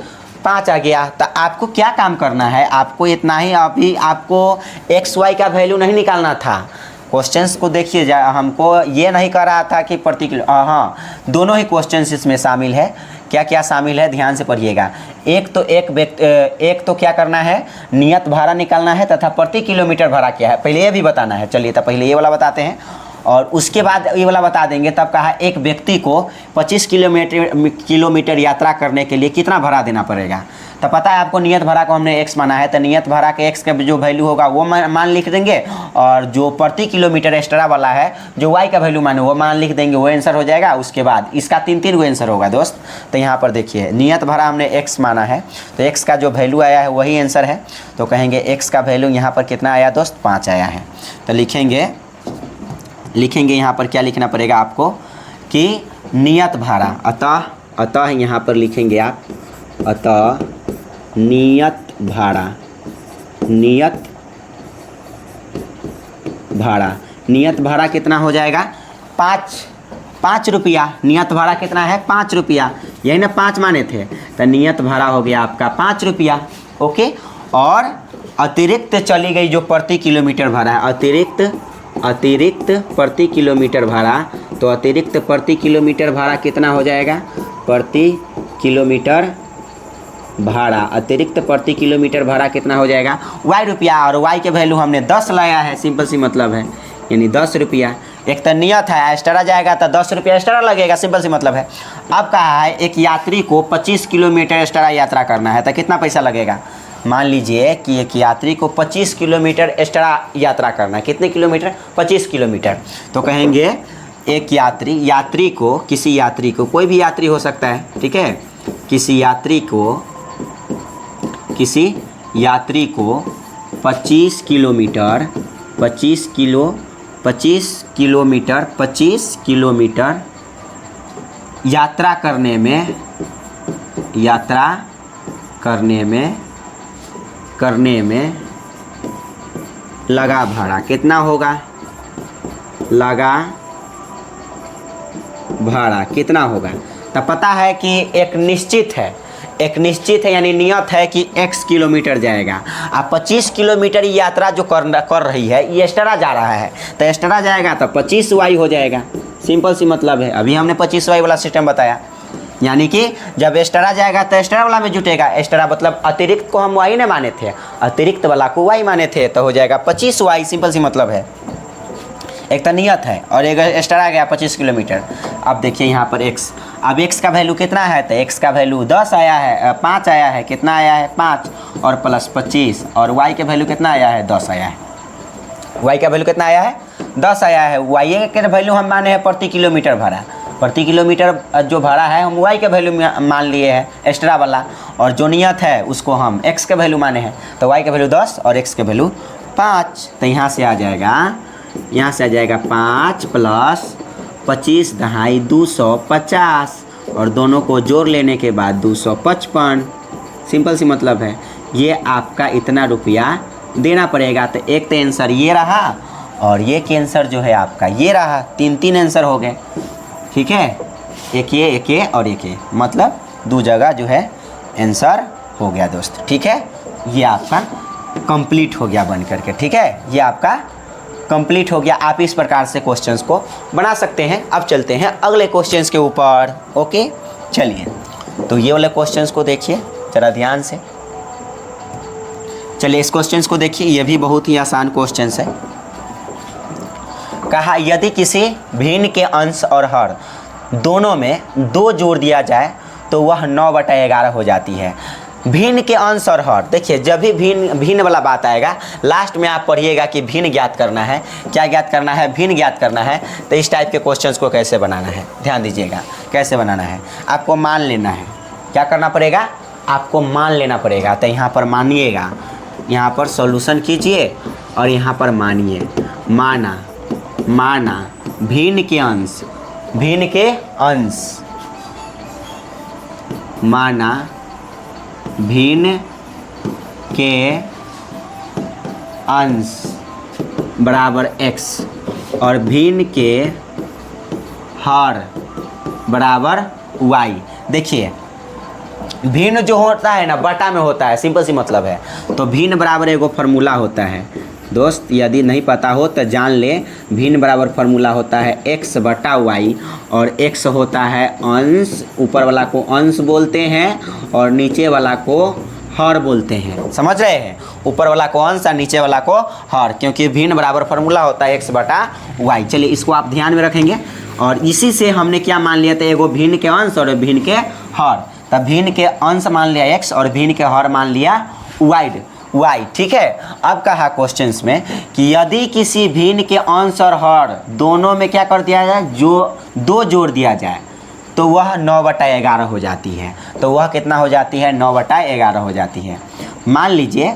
5 आ गया। तो आपको क्या काम करना है, आपको इतना ही, अभी आपको एक्स वाई का वैल्यू नहीं निकालना था। क्वेश्चंस को देखिए, हमको ये नहीं कर रहा था कि प्रति किलो, हाँ दोनों ही क्वेश्चंस इसमें शामिल है। क्या क्या शामिल है ध्यान से पढ़िएगा। एक तो क्या करना है, नियत भाड़ा निकालना है तथा प्रति किलोमीटर भाड़ा क्या है पहले ये भी बताना है। चलिए तो पहले ये वाला बताते हैं और उसके बाद ये वाला बता देंगे। तब कहा एक व्यक्ति को 25 किलोमीटर यात्रा करने के लिए कितना भाड़ा देना पड़ेगा। तो पता है आपको नियत भाड़ा को हमने x माना है, तो नियत भाड़ा के x का जो वैल्यू होगा वो मान लिख देंगे और जो प्रति किलोमीटर एक्स्ट्रा वाला है जो y का वैल्यू माने वो मान लिख देंगे, वो आंसर हो जाएगा। उसके बाद इसका 3 गो आंसर होगा दोस्त। तो यहाँ पर देखिए नियत भाड़ा हमने x माना है तो x का जो वैल्यू आया है वही आंसर है। तो कहेंगे x का वैल्यू यहाँ पर कितना आया दोस्त 5 आया है। तो लिखेंगे लिखेंगे यहाँ पर क्या लिखना पड़ेगा आपको कि नियत भाड़ा, अतः यहाँ पर लिखेंगे आप अतः नियत भाड़ा, नियत भाड़ा कितना हो जाएगा 5 रुपया। नियत भाड़ा कितना है 5 रुपया, यही ना 5 माने थे, तो नियत भाड़ा हो गया आपका 5 रुपया। ओके, और अतिरिक्त चली गई जो प्रति किलोमीटर भाड़ा है, अतिरिक्त प्रति किलोमीटर भाड़ा, तो अतिरिक्त प्रति किलोमीटर भाड़ा कितना हो जाएगा, प्रति किलोमीटर भाड़ा, अतिरिक्त प्रति किलोमीटर भाड़ा कितना हो जाएगा y रुपया, और y के वैल्यू हमने 10 लाया है, सिंपल सी मतलब है, यानी 10 रुपया। एक तो नियत है, एक्स्ट्रा जाएगा तो 10 रुपया एक्स्ट्रा लगेगा, सिंपल सी मतलब है। अब कहा है एक यात्री को 25 किलोमीटर एक्स्ट्रा यात्रा करना है, तो कितना पैसा लगेगा। मान लीजिए कि एक यात्री को 25 किलोमीटर एक्स्ट्रा यात्रा करना है, कितने किलोमीटर 25 किलोमीटर, तो कहेंगे एक यात्री को किसी यात्री को, कोई भी यात्री हो सकता है, ठीक है, किसी यात्री को 25 किलोमीटर यात्रा करने में लगा भाड़ा, कितना होगा, लगा भाड़ा कितना होगा। तो पता है कि एक निश्चित है यानी नियत है कि x किलोमीटर जाएगा। अब 25 किलोमीटर यात्रा जो कर रही है ये एक्स्ट्रा जा रहा है, तो एक्स्ट्रा जाएगा तो 25y हो जाएगा, सिंपल सी मतलब है। अभी हमने 25y वाला सिस्टम बताया, यानी कि जब एक्स्ट्रा जाएगा तो एक्स्ट्रा वाला में जुटेगा। एक्स्ट्रा मतलब अतिरिक्त को हम y ने माने थे, अतिरिक्त वाला को y माने थे, तो हो जाएगा 25y, सिंपल सी मतलब है। एक तो नियत है और एक एक्स्ट्रा आ गया 25 किलोमीटर। अब देखिए यहाँ पर x, अब x का वैल्यू कितना है, तो x का वैल्यू 5 आया है, कितना आया है 5 और प्लस 25, और y के वैल्यू कितना आया है 10 आया है, y का वैल्यू कितना आया है 10 आया है। y के वैल्यू हम माने हैं प्रति किलोमीटर भाड़ा, प्रति किलोमीटर जो भाड़ा है हम y के वैल्यू मान लिए हैं एक्स्ट्रा वाला, और जो नियत है उसको हम x के वैल्यू माने हैं, तो y के वैल्यू 10 और x के वैल्यू 5। तो यहाँ से आ जाएगा 5 प्लस 25 दहाई 250, और दोनों को जोड़ लेने के बाद 255, सिंपल सी मतलब है। ये आपका इतना रुपया देना पड़ेगा। तो एक तो आंसर ये रहा, और ये आंसर जो है आपका ये रहा, 3 आंसर हो गए, ठीक है, एक ये और एक ये, मतलब 2 जगह जो है आंसर हो गया दोस्त, ठीक है। ये आपका कंप्लीट हो गया बन करके, ठीक है, ये आपका कंप्लीट हो गया। आप इस प्रकार से क्वेश्चंस को बना सकते हैं। अब चलते हैं अगले क्वेश्चंस के ऊपर। ओके, चलिए, तो ये वाले क्वेश्चंस को देखिए ज़रा ध्यान से। चलिए इस क्वेश्चंस को देखिए, ये भी बहुत ही आसान क्वेश्चंस है। कहा यदि किसी भिन्न के अंश और हर दोनों में 2 जोड़ दिया जाए तो वह 9/11 हो जाती है। भिन्न के अंश और हर, देखिए जब भी भिन्न वाला बात आएगा लास्ट में आप पढ़िएगा कि भिन्न ज्ञात करना है, क्या ज्ञात करना है, भिन्न ज्ञात करना है। तो इस टाइप के क्वेश्चंस को कैसे बनाना है, ध्यान दीजिएगा कैसे बनाना है। आपको मान लेना है, क्या करना पड़ेगा, आपको मान लेना पड़ेगा। तो यहाँ पर मानिएगा, यहाँ पर सॉल्यूशन कीजिए और यहाँ पर मानिए। माना भिन्न के अंश, माना भिन्न के अंश बराबर x और भिन्न के हर बराबर y। देखिए भिन्न जो होता है ना बटा में होता है, सिंपल सी मतलब है। तो भिन्न बराबर एगो फार्मूला होता है दोस्त, यदि नहीं पता हो तो जान ले। भिन्न बराबर फार्मूला होता है x बटा y, और x होता है अंश, ऊपर वाला को अंश बोलते हैं और नीचे वाला को हर बोलते हैं, समझ रहे हैं। ऊपर वाला को अंश और नीचे वाला को हर, क्योंकि भिन्न बराबर फार्मूला होता है x बटा y। चलिए इसको आप ध्यान में रखेंगे। और इसी से हमने क्या मान लिया था, एगो भिन्न के अंश और भिन्न के हर। तब भिन्न के अंश मान लिया x और भिन्न के हर मान लिया y, ठीक है। अब कहा क्वेश्चंस में कि यदि किसी भिन्न के अंश और हर दोनों में क्या कर दिया जाए, जो 2 जोड़ दिया जाए तो वह 9/11 हो जाती है। तो वह कितना हो जाती है, 9/11 हो जाती है। मान लीजिए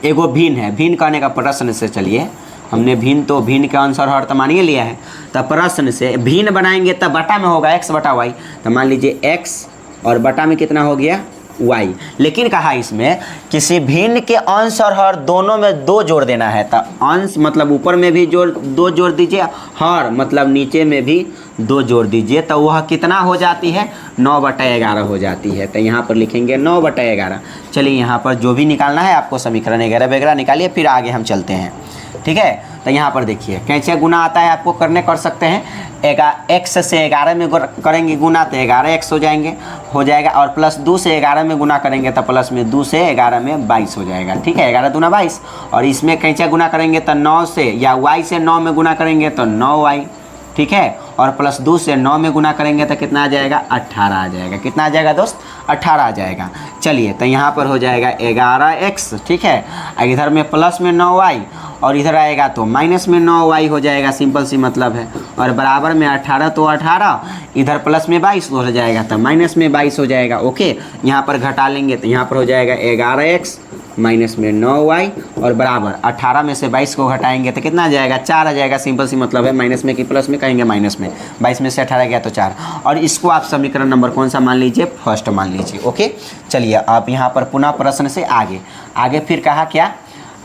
एगो भिन्न है, भिन्न करने का प्रश्न से चलिए हमने भिन्न तो भिन्न का आंसर हर तो मानिए लिया है। तब प्रश्न से भिन्न बनाएंगे तब बटा में होगा x बटा वाई। तो मान लीजिए x और बटा में कितना हो गया y। लेकिन कहा इसमें किसी भिन्न के अंश और हर दोनों में 2 जोड़ देना है। तो अंश मतलब ऊपर में भी जोड़ 2 जोड़ दीजिए, हर मतलब नीचे में भी 2 जोड़ दीजिए, तो वह कितना हो जाती है 9/11 हो जाती है। तो यहाँ पर लिखेंगे 9/11। चलिए यहाँ पर जो भी निकालना है आपको समीकरण 11 वगैरह निकालिए, फिर आगे हम चलते हैं। ठीक है, तो यहाँ पर देखिए कैसे गुना आता है आपको करने कर सकते हैं। x से 11 में करेंगे गुना तो 11x हो जाएगा, और प्लस 2 से 11 में गुना करेंगे तो प्लस में 2 से 11 में 22 हो जाएगा। ठीक है, 11 दूना 22। और इसमें कैसे गुना करेंगे तो 9 से या y से 9 में गुना करेंगे तो 9y। ठीक है, और प्लस 2 से 9 में गुना करेंगे तो कितना आ जाएगा 18 आ जाएगा। कितना आ जाएगा दोस्त 18 आ जाएगा। चलिए तो यहाँ पर हो जाएगा 11x। ठीक है, इधर में प्लस में 9y और इधर आएगा तो माइनस में 9y हो जाएगा, सिंपल सी मतलब है। और बराबर में 18 तो 18, इधर प्लस में 22 हो जाएगा तो माइनस में 22 हो जाएगा। ओके, यहाँ पर घटा लेंगे तो यहाँ पर हो जाएगा 11x माइनस में 9y और बराबर 18 में से 22 को घटाएंगे तो कितना आ जाएगा 4 आ जाएगा, सिंपल सी मतलब है। माइनस में कि प्लस में कहेंगे माइनस में, 22 में से 18 गया तो 4। और इसको आप समीकरण नंबर कौन सा मान लीजिए, फर्स्ट मान लीजिए। ओके, चलिए आप यहाँ पर पुनः प्रश्न से आगे फिर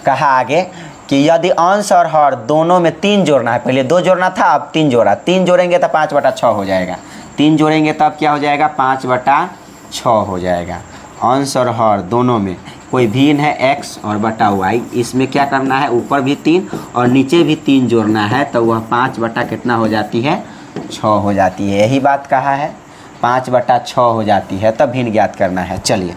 कहा आगे कि यदि अंश और हर दोनों में 3 जोड़ना है, पहले 2 जोड़ना था अब 3 जोड़ा, 3 जोड़ेंगे तो 5/6 हो जाएगा। 3 जोड़ेंगे तब क्या हो जाएगा 5/6 हो जाएगा। अंश और हर दोनों में कोई भिन्न है x और बटा y, इसमें क्या करना है ऊपर भी 3 और नीचे भी 3 जोड़ना है, तो वह 5 कितना हो जाती है 6 हो जाती है। यही बात कहा है 5/6 हो जाती है, तब भिन्न ज्ञात करना है। चलिए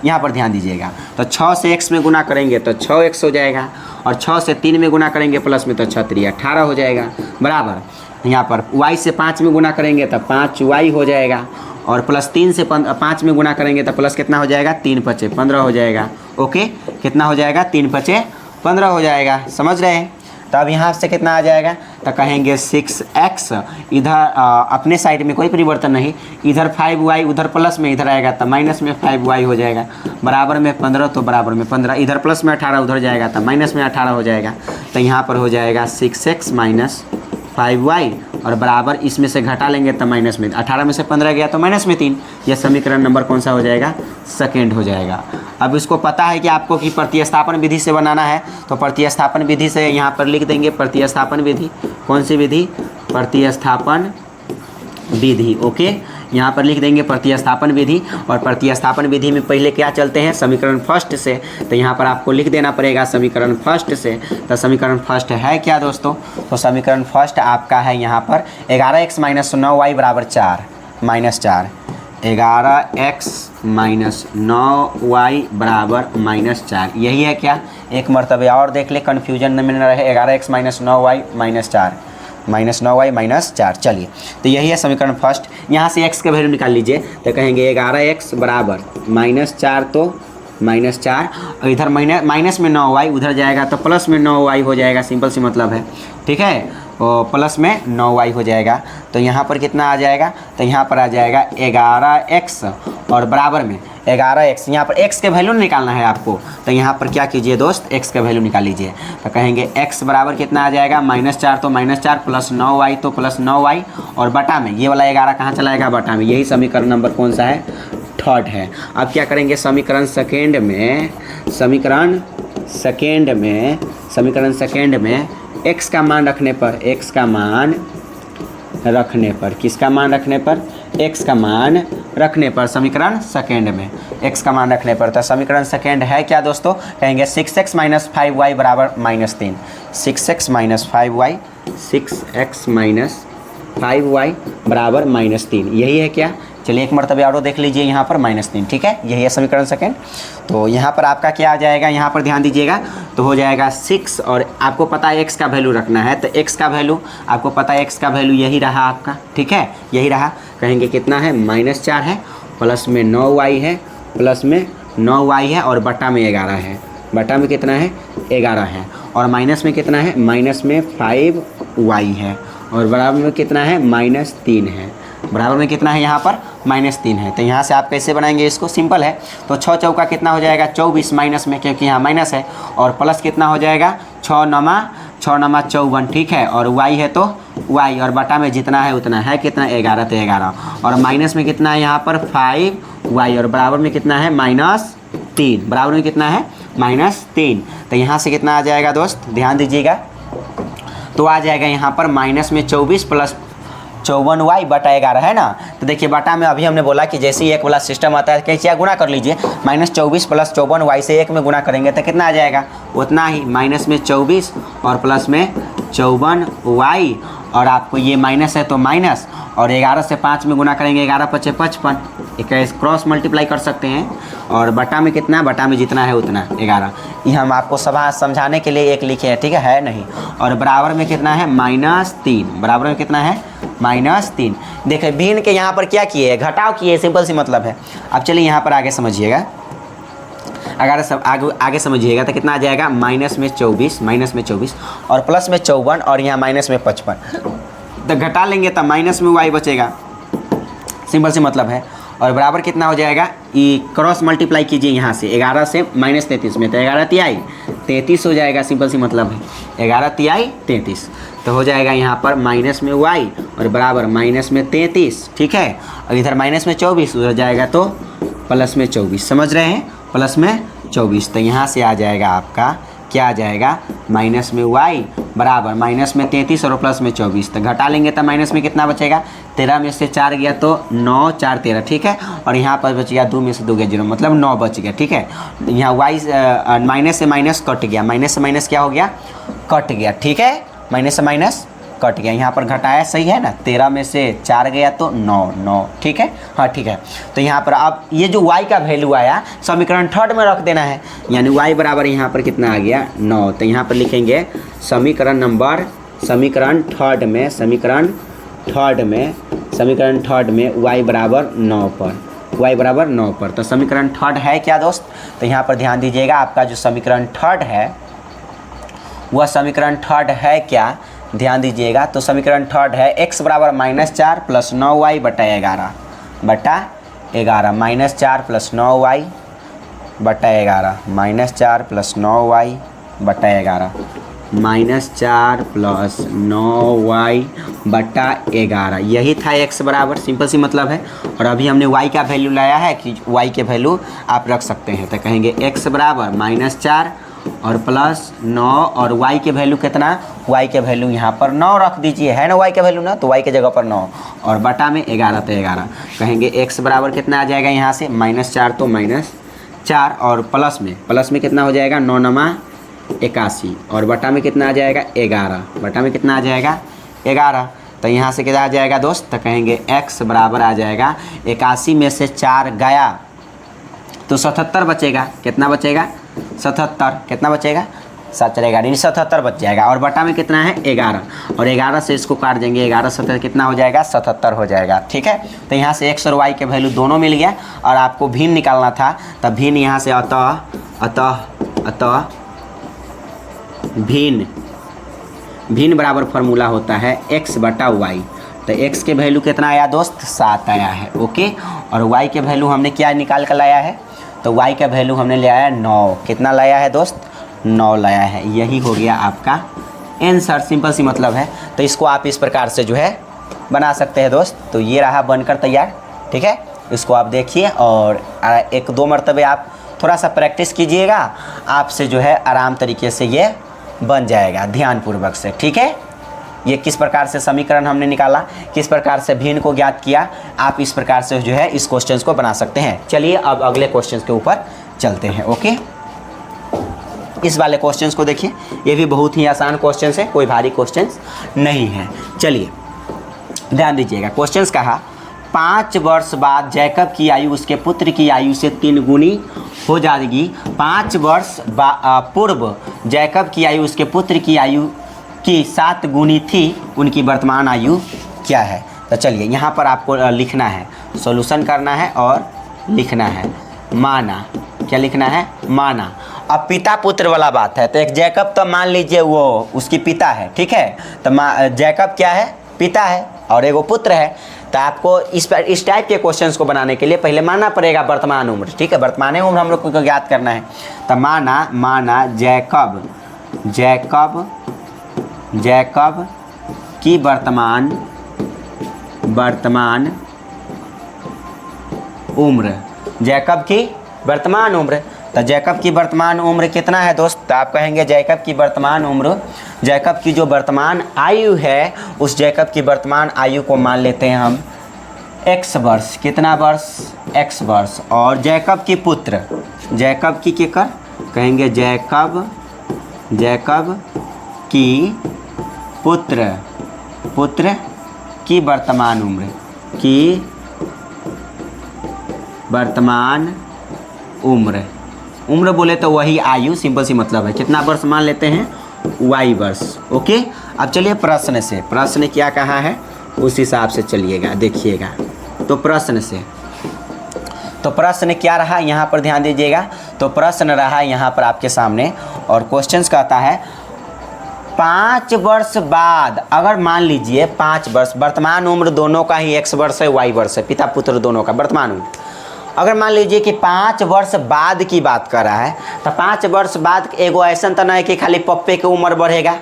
यहाँ पर ध्यान दीजिएगा, तो 6 से x में गुना करेंगे तो 6x हो जाएगा, और 6 से 3 में गुना करेंगे प्लस में तो 6 3 18 हो जाएगा। बराबर यहाँ पर y से 5 में गुना करेंगे तो 5y हो जाएगा, और प्लस 3 से 5 में गुना करेंगे तो प्लस कितना हो जाएगा 3 × 5 = 15 हो जाएगा। ओके, कितना हो जाएगा 3 × 5 = 15 हो जाएगा, समझ रहे हैं। तो अब यहाँ से कितना आ जाएगा तो कहेंगे 6x, इधर अपने साइड में कोई परिवर्तन नहीं, इधर 5y उधर प्लस में इधर आएगा तो माइनस में 5y हो जाएगा। बराबर में 15 तो बराबर में 15, इधर प्लस में 18 उधर जाएगा तो माइनस में 18 हो जाएगा। तो यहाँ पर हो जाएगा 6x - 5y और बराबर इसमें से घटा लेंगे तो माइनस में 18 में से 15 गया तो माइनस में 3। यह समीकरण नंबर कौन सा हो जाएगा सेकेंड हो जाएगा। अब इसको पता है कि आपको कि प्रतिस्थापन विधि से बनाना है, तो प्रतिस्थापन विधि से यहाँ पर लिख देंगे प्रतिस्थापन विधि। कौन सी विधि प्रतिस्थापन विधि। ओके, यहाँ पर लिख देंगे प्रतिस्थापन विधि, और प्रतिस्थापन विधि में पहले क्या चलते हैं समीकरण फर्स्ट से, तो यहाँ पर आपको लिख देना पड़ेगा समीकरण फर्स्ट से। तो समीकरण फर्स्ट है क्या दोस्तों, तो समीकरण फर्स्ट आपका है यहाँ पर 11x - 9y = 4 -4, 11x - 9y = -4। यही है क्या, एक मरतबे और देख ले कन्फ्यूजन में न रहे। 11x - 9y - 9y - 4। चलिए तो यही है समीकरण फर्स्ट। यहाँ से x का वैल्यू निकाल लीजिए, तो कहेंगे 11x = -4 तो -4, और इधर माइनस में 9y उधर जाएगा तो प्लस में 9y हो जाएगा, सिंपल सी मतलब है। ठीक है, और प्लस में 9y हो जाएगा। तो यहाँ पर कितना आ जाएगा, तो यहाँ पर आ जाएगा 11x और बराबर में 11x। यहाँ पर x के वैल्यू निकालना है आपको, तो यहाँ पर क्या कीजिए दोस्त x का वैल्यू निकाल लीजिए। तो कहेंगे x बराबर कितना आ जाएगा -4 तो -4 प्लस 9y तो प्लस 9y, और बटा में ये वाला 11 कहाँ चलाएगा बटा में। यही समीकरण नंबर कौन सा है थर्ड है। अब क्या करेंगे समीकरण सेकेंड में x का मान रखने पर, x का मान रखने पर, किसका मान रखने पर, x का मान रखने पर, समीकरण सेकेंड में x का मान रखने पर। तो समीकरण सेकेंड है क्या दोस्तों, कहेंगे 6x - 5y = -3, 6x - 5y, 6x - 5y = -3। यही है क्या, चलिए एक मरतबे और देख लीजिए यहाँ पर -3। ठीक है, यही है समीकरण सेकेंड। तो यहाँ पर आपका क्या आ जाएगा, यहाँ पर ध्यान दीजिएगा, तो हो जाएगा 6, और आपको पता है x का वैल्यू रखना है, तो x का वैल्यू आपको पता है, x का वैल्यू यही रहा आपका। ठीक है, यही रहा। कहेंगे कितना है -4 है, प्लस में 9y है, प्लस में 9y है, और बटा में 11 है। बटा में कितना है 11 है, और माइनस में कितना है, माइनस में 5y है, और बराबर में कितना है -3 है। बराबर में कितना है यहाँ पर -3 है। तो यहाँ से आप कैसे बनाएंगे इसको, सिंपल है। तो 6 चौका कितना हो जाएगा 24 माइनस में, क्योंकि यहाँ माइनस है, और प्लस कितना हो जाएगा 6 9 6 नमा 54, ठीक है। और y है तो y, और बटा में जितना है उतना है, कितना 11 तो 11, और माइनस में कितना है यहाँ पर 5y, और बराबर में कितना है -3, बराबर में कितना है -3। तो यहाँ से कितना आ जाएगा दोस्त, ध्यान दीजिएगा, तो आ जाएगा यहाँ पर माइनस में 24 प्लस 54y बटा 11 है ना। तो देखिए बटा में अभी हमने बोला कि जैसे ही एक वाला सिस्टम आता है कैसे गुना कर लीजिए, -24 प्लस 54y से 1 में गुना करेंगे तो कितना आ जाएगा, उतना ही, माइनस में 24 और प्लस में 54y, और आपको ये माइनस है तो माइनस, और 11 से 5 में गुना करेंगे, 11 × 5 = 55, एक क्रॉस मल्टीप्लाई कर सकते हैं, और बटा में कितना, बटा में जितना है उतना 11, ये हम आपको समझाने के लिए एक लिखे हैं, ठीक है नहीं। और बराबर में कितना है -3, बराबर में कितना है -3। देखिए भिन्न के यहाँ पर क्या किए, घटाव किए, सिंपल सी मतलब है। अब चलिए यहाँ पर आगे समझिएगा, अगर सब आगे समझिएगा तो कितना आ जाएगा, माइनस में 24 और प्लस में 54 और यहाँ माइनस में 55, तो घटा लेंगे तो माइनस में y बचेगा, सिंपल से मतलब है। और बराबर कितना हो जाएगा, ये क्रॉस मल्टीप्लाई कीजिए यहाँ से 11 से -33 में, तो 11 तिहाई 33 हो जाएगा, सिंपल सी मतलब है, 11 तिहाई 33, तो हो जाएगा यहाँ पर माइनस में y और बराबर माइनस में 33, ठीक है। और इधर माइनस में 24 उधर जाएगा तो प्लस में 24, समझ रहे हैं, प्लस में 24, तो यहाँ से आ जाएगा आपका क्या आ जाएगा, माइनस में y बराबर माइनस में 33 और प्लस में 24, तो घटा लेंगे तो माइनस में कितना बचेगा, 13 में से 4 गया तो 9, 4 13, ठीक है। और यहाँ पर बच गया 2 में से 2 गया 0, मतलब 9 बच गया, ठीक है। यहाँ y माइनस से माइनस कट गया, माइनस से माइनस क्या हो गया, कट गया, ठीक है, माइनस से माइनस कट गया, यहाँ पर घटाया, सही है ना, 13 में से 4 गया तो 9, ठीक है, हाँ ठीक है। तो यहाँ पर अब ये जो y का वैल्यू आया समीकरण 3 में रख देना है, यानी y बराबर यहाँ पर कितना आ गया 9, तो यहाँ पर लिखेंगे समीकरण 3 में y बराबर 9 पर, तो समीकरण 3 है क्या दोस्त, तो यहाँ पर ध्यान दीजिएगा, आपका जो समीकरण 3 है वह समीकरण 3 है क्या, ध्यान दीजिएगा, तो समीकरण 3 है x बराबर -4 प्लस 9y बटा 11, -4 प्लस 9y बटा 11, -4 प्लस 9y बटा 11, -4 प्लस 9y बटा 11, यही था x बराबर, सिंपल सी मतलब है। और अभी हमने y का वैल्यू लाया है कि y के वैल्यू आप रख सकते हैं, तो कहेंगे x बराबर -4 और प्लस 9, और y के वैल्यू कितना, y के वैल्यू यहाँ पर 9 रख दीजिए, है ना y के वैल्यू ना, तो y के जगह पर 9 और बटा में 11, तो 11 कहेंगे x बराबर कितना आ जाएगा, यहाँ से -4 तो -4, और प्लस में कितना हो जाएगा, 9 नमा 81, और बटा में कितना आ जाएगा 11, बटा में कितना आ जाएगा 11, तो यहाँ से कितना आ जाएगा दोस्त, तो कहेंगे x बराबर आ जाएगा 81 में से 4 गया तो 77 बचेगा, कितना बचेगा 77, कितना बचेगा 7 चलेगा, यानी 77 बच जाएगा, और बटा में कितना है 11, और 11 से इसको काट देंगे, 11 77 कितना हो जाएगा 77 हो जाएगा, ठीक है। तो यहाँ से x और y के वैल्यू दोनों मिल गया, और आपको भिन्न निकालना था, तब भिन्न यहाँ से अतः भिन्न बराबर फार्मूला होता है x बटा y, तो x के वैल्यू कितना आया दोस्त 7 आया है, ओके। और y के वैल्यू हमने क्या निकाल कर लाया है, तो y का वैल्यू हमने ले आया 9, कितना लाया है दोस्त 9 लाया है, यही हो गया आपका आंसर, सिंपल सी मतलब है। तो इसको आप इस प्रकार से जो है बना सकते हैं दोस्त, तो ये रहा बनकर तैयार, ठीक है। इसको आप देखिए और 1-2 मरतबे आप थोड़ा सा प्रैक्टिस कीजिएगा, आपसे जो है आराम तरीके से ये बन जाएगा, ध्यानपूर्वक से, ठीक है। ये किस प्रकार से समीकरण हमने निकाला, किस प्रकार से भिन्न को ज्ञात किया, आप इस प्रकार से जो है इस क्वेश्चंस को बना सकते हैं। चलिए अब अगले क्वेश्चंस के ऊपर चलते हैं, ओके। इस वाले क्वेश्चंस को देखिए, ये भी बहुत ही आसान क्वेश्चंस है, कोई भारी क्वेश्चंस नहीं है। चलिए ध्यान दीजिएगा, क्वेश्चंस कहा 5 वर्ष बाद जैकब की आयु उसके पुत्र की आयु से 3 गुनी हो जाएगी। 5 वर्ष पूर्व जैकब की आयु उसके पुत्र की आयु की 7 गुनी थी, उनकी वर्तमान आयु क्या है। तो चलिए यहाँ पर आपको लिखना है, सॉल्यूशन करना है और लिखना है, माना, क्या लिखना है माना। अब पिता पुत्र वाला बात है, तो एक जैकब तो मान लीजिए वो उसकी पिता है, ठीक है। तो जैकब क्या है, पिता है, और एगो पुत्र है। तो आपको इस टाइप के क्वेश्चंस को बनाने के लिए पहले मानना पड़ेगा वर्तमान उम्र, ठीक है। वर्तमान उम्र हम लोग को ज्ञात करना है। तो माना जैकब जैकब की वर्तमान उम्र, जैकब की वर्तमान उम्र। तो जैकब की वर्तमान उम्र कितना है दोस्त? तो आप कहेंगे जैकब की वर्तमान उम्र, जैकब की जो वर्तमान आयु है उस जैकब की वर्तमान आयु को मान लेते हैं हम x वर्ष। कितना वर्ष? x वर्ष। और जैकब की पुत्र, जैकब की क्या कहेंगे? जैकब की पुत्र की वर्तमान उम्र, उम्र बोले तो वही आयु, सिंपल सी मतलब है। कितना वर्ष मान लेते हैं? y वर्ष। ओके, अब चलिए प्रश्न से, प्रश्न क्या कहा है उस हिसाब से चलिएगा, देखिएगा। तो प्रश्न क्या रहा यहाँ पर ध्यान दीजिएगा। तो प्रश्न रहा यहाँ पर आपके सामने, और क्वेश्चंस कहता है 5 वर्ष बाद, अगर मान लीजिए 5 वर्ष, वर्तमान उम्र दोनों का ही x वर्ष है y वर्ष है, पिता पुत्र दोनों का वर्तमान उम्र। अगर मान लीजिए कि 5 वर्ष बाद की बात कर रहा है, तो 5 वर्ष बाद एगो ऐसा तो नहीं कि खाली पप्पे की उम्र बढ़ेगा,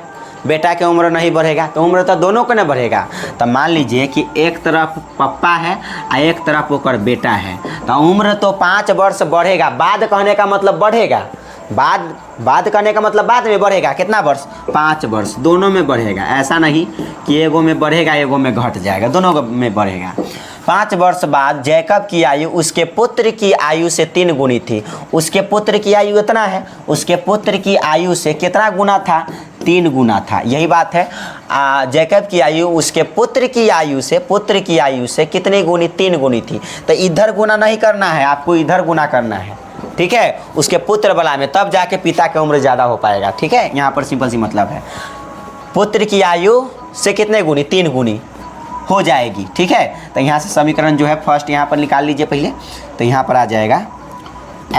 बेटा की उम्र नहीं बढ़ेगा, तो उम्र तो दोनों को न बढ़ेगा। तो मान लीजिए कि एक तरफ पप्पा है और एक तरफ ओकर बेटा है, तो उम्र तो 5 वर्ष बढ़ेगा। बाद कहने का मतलब बढ़ेगा, बाद कहने का मतलब बाद में बढ़ेगा। कितना वर्ष? 5 वर्ष, दोनों में बढ़ेगा। ऐसा नहीं कि एगो में बढ़ेगा एगो में घट जाएगा, दोनों में बढ़ेगा। 5 वर्ष बाद जैकब की आयु उसके पुत्र की आयु से 3 गुनी थी। उसके पुत्र की आयु इतना है, उसके पुत्र की आयु से कितना गुना था? 3 गुना था। यही बात है, जैकब की आयु उसके पुत्र की आयु से कितनी गुनी? 3 गुनी थी। तो इधर गुना नहीं करना है, आपको इधर गुना करना है, ठीक है, उसके पुत्र वाला में, तब जाके पिता की उम्र ज़्यादा हो पाएगा। ठीक है, यहाँ पर सिंपल सी मतलब है, पुत्र की आयु से कितने गुनी? 3 गुनी हो जाएगी। ठीक है, तो यहाँ से समीकरण जो है फर्स्ट यहाँ पर निकाल लीजिए पहले। तो यहाँ पर आ जाएगा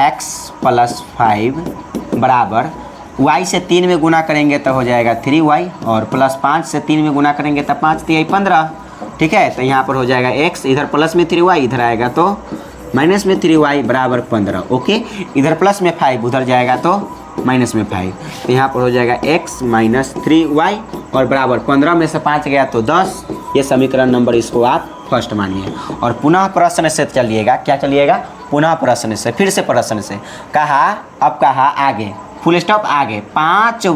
x + 5 बराबर y से 3 में गुना करेंगे तो हो जाएगा 3y, और +5 से 3 में गुना करेंगे तो 5 × 15। ठीक है, तो यहाँ पर हो जाएगा x, इधर प्लस में 3y, इधर आएगा तो माइनस में 3y बराबर 15। ओके, इधर प्लस में 5, उधर जाएगा तो माइनस में 5। तो यहाँ पर हो जाएगा x - 3y और बराबर 15 में से 5 गया तो 10। ये समीकरण नंबर, इसको आप फर्स्ट मानिए। और पुनः प्रश्न से चलिएगा। क्या चलिएगा? पुनः प्रश्न से, फिर से प्रश्न से कहा, अब कहा आगे, फुल स्टॉप आगे, 5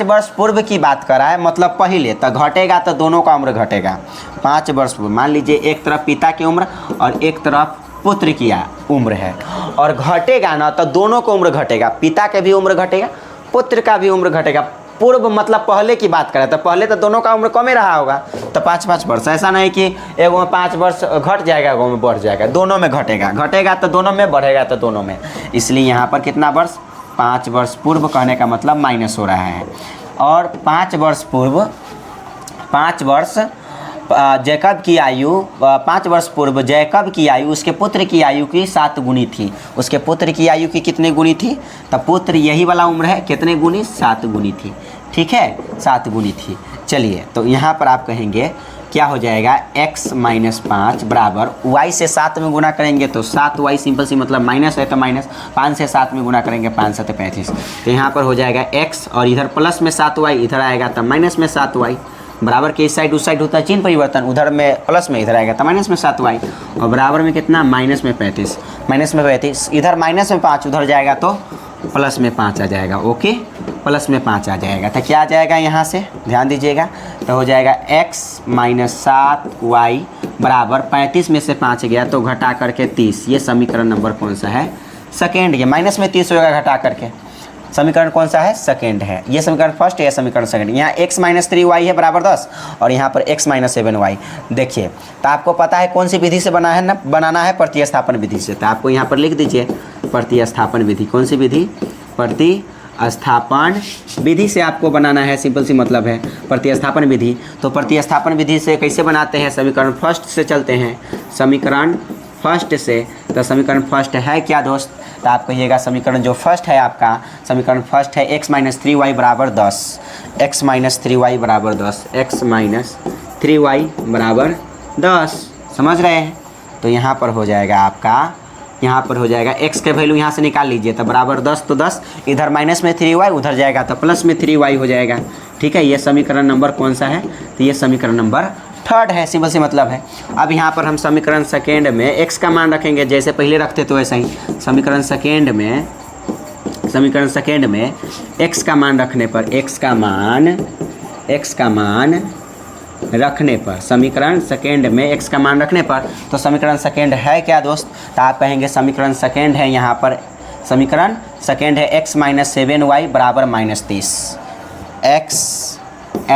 वर्ष पूर्व की बात करा है, मतलब पहले। तो घटेगा तो दोनों का उम्र घटेगा। 5 वर्ष पूर्व, मान लीजिए एक तरफ पिता की उम्र और एक तरफ पुत्र की उम्र है, और घटेगा ना तो दोनों का उम्र घटेगा, पिता के भी उम्र घटेगा, पुत्र का भी उम्र घटेगा। पूर्व मतलब पहले की बात करें तो पहले तो दोनों का उम्र कम ही रहा होगा, तो 5-5 वर्ष। ऐसा नहीं कि एगो में 5 वर्ष घट जाएगा एगो में बढ़ जाएगा, दोनों में घटेगा तो दोनों में, बढ़ेगा तो दोनों में। इसलिए यहाँ पर कितना वर्ष? 5 वर्ष पूर्व कहने का मतलब माइनस हो रहा है। और 5 वर्ष पूर्व, 5 वर्ष जैकब की आयु, 5 वर्ष पूर्व जैकब की आयु उसके पुत्र की आयु की 7 गुनी थी। उसके पुत्र की आयु की कितने गुनी थी? तो पुत्र यही वाला उम्र है, कितने गुनी? 7 गुनी थी। ठीक है, 7 गुनी थी। चलिए, तो यहाँ पर आप कहेंगे क्या हो जाएगा? x - 5 बराबर y से 7 में गुना करेंगे तो 7y, सिंपल सी मतलब माइनस है तो माइनस, 5 से 7 में गुना करेंगे 5 × 7 = 35। तो यहाँ पर हो जाएगा x, और इधर प्लस में 7y, इधर आएगा तो माइनस में 7y, बराबर के इस साइड उस साइड होता है चिन्ह परिवर्तन, उधर में प्लस में, इधर आएगा तो माइनस में 7y, और बराबर में कितना? माइनस में 35, इधर माइनस में 5, उधर जाएगा तो प्लस में 5 आ जाएगा। ओके, प्लस में 5 आ जाएगा। तो क्या आ जाएगा यहाँ से? ध्यान दीजिएगा। तो हो जाएगा x - 7y बराबर 35 में से 5 गया तो घटा करके 30। ये समीकरण नंबर कौन सा है? सेकेंड। ये माइनस में 30 होगा घटा करके, समीकरण कौन सा है? सेकेंड है। ये समीकरण फर्स्ट है, ये समीकरण सेकेंड। यहाँ x - 3y है बराबर 10, और यहाँ पर x - 7y। देखिए, तो आपको पता है कौन सी विधि से बनाना है? प्रतिस्थापन विधि से। तो आपको यहाँ पर लिख दीजिए प्रतिस्थापन विधि। कौन सी विधि? प्रतिस्थापन विधि से आपको बनाना है, सिंपल सी मतलब है प्रतिस्थापन विधि। तो प्रतिस्थापन विधि से कैसे बनाते हैं? समीकरण फर्स्ट से चलते हैं, समीकरण फर्स्ट से। तो समीकरण फर्स्ट है क्या दोस्त? तो आप कहिएगा समीकरण जो फर्स्ट है आपका, समीकरण फर्स्ट है x - 3y बराबर 10, x - 3y बराबर 10, x - 3y बराबर 10। समझ रहे हैं? तो यहाँ पर हो जाएगा आपका यहाँ पर हो जाएगा x के वैल्यू यहाँ से निकाल लीजिए तो बराबर 10, तो 10 इधर माइनस में 3y उधर जाएगा तो प्लस में 3y हो जाएगा। ठीक है, ये समीकरण नंबर कौन सा है, तो ये समीकरण नंबर 3 है, सिंपल सी मतलब है। अब यहाँ पर हम समीकरण सेकेंड में x का मान रखेंगे, जैसे पहले रखते तो वैसा ही। समीकरण सेकेंड में x का मान रखने पर समीकरण सेकेंड में x का मान रखने पर तो समीकरण सेकेंड है क्या दोस्त, तो आप कहेंगे समीकरण सेकेंड है, यहाँ पर समीकरण सेकेंड है x - 7y बराबर -30। x -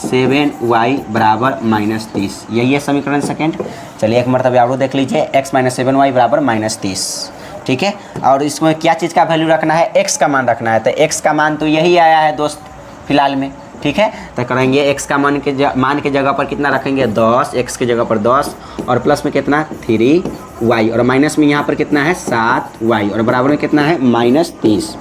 7y बराबर -30, यही है समीकरण सेकेंड। चलिए एक मरतबा और देख लीजिए, x - 7y बराबर -30। ठीक है, और इसमें क्या चीज़ का वैल्यू रखना है, x का मान रखना है। तो x का मान तो यही आया है दोस्त फिलहाल में। ठीक है, तो करेंगे x का मान के जगह पर कितना रखेंगे 10, x के जगह पर 10 और प्लस में कितना 3y और माइनस में यहाँ पर कितना है 7y और बराबर में कितना है -30।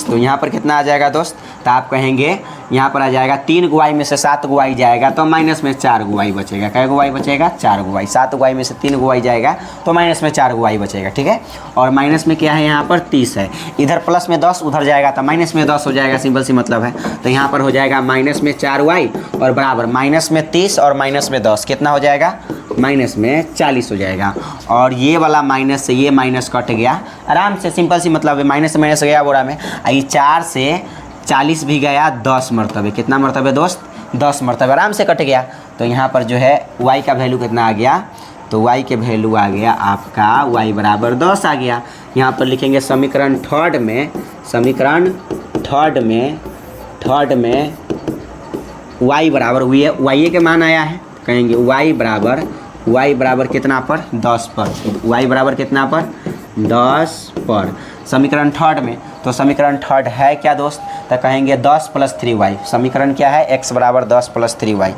तो यहाँ पर कितना आ जाएगा दोस्त, तो आप कहेंगे यहाँ पर आ जाएगा 3y में से 7y जाएगा तो माइनस में 4y बचेगा। कै y बचेगा 4y, 7y में से 3y जाएगा तो माइनस में 4y बचेगा। ठीक है, और माइनस में क्या है यहाँ पर 30 है, इधर प्लस में 10 उधर जाएगा तो माइनस में 10 हो जाएगा, सिंपल सी मतलब है। तो यहाँ पर हो जाएगा माइनस में 4y और बराबर माइनस में 30 और माइनस में 10 कितना हो जाएगा माइनस में 40 हो जाएगा। और ये वाला माइनस से ये माइनस कट गया आराम से, सिंपल सी मतलब है, माइनस से माइनस गया बोरा में। ये 4 से 40 भी गया 10 मरतबे, कितना मरतबे दोस्त 10 मरतबे आराम से कट गया। तो यहाँ पर जो है y का वैल्यू कितना आ गया, तो y के वैल्यू आ गया आपका y बराबर 10 आ गया। यहाँ पर लिखेंगे समीकरण थर्ड में y बराबर y के मान आया है, कहेंगे y बराबर कितना पर 10 पर, y बराबर कितना पर 10 पर समीकरण थर्ड में। तो समीकरण थर्ड है क्या दोस्त, तो कहेंगे 10 + 3y। समीकरण क्या है, x बराबर 10 + 3y,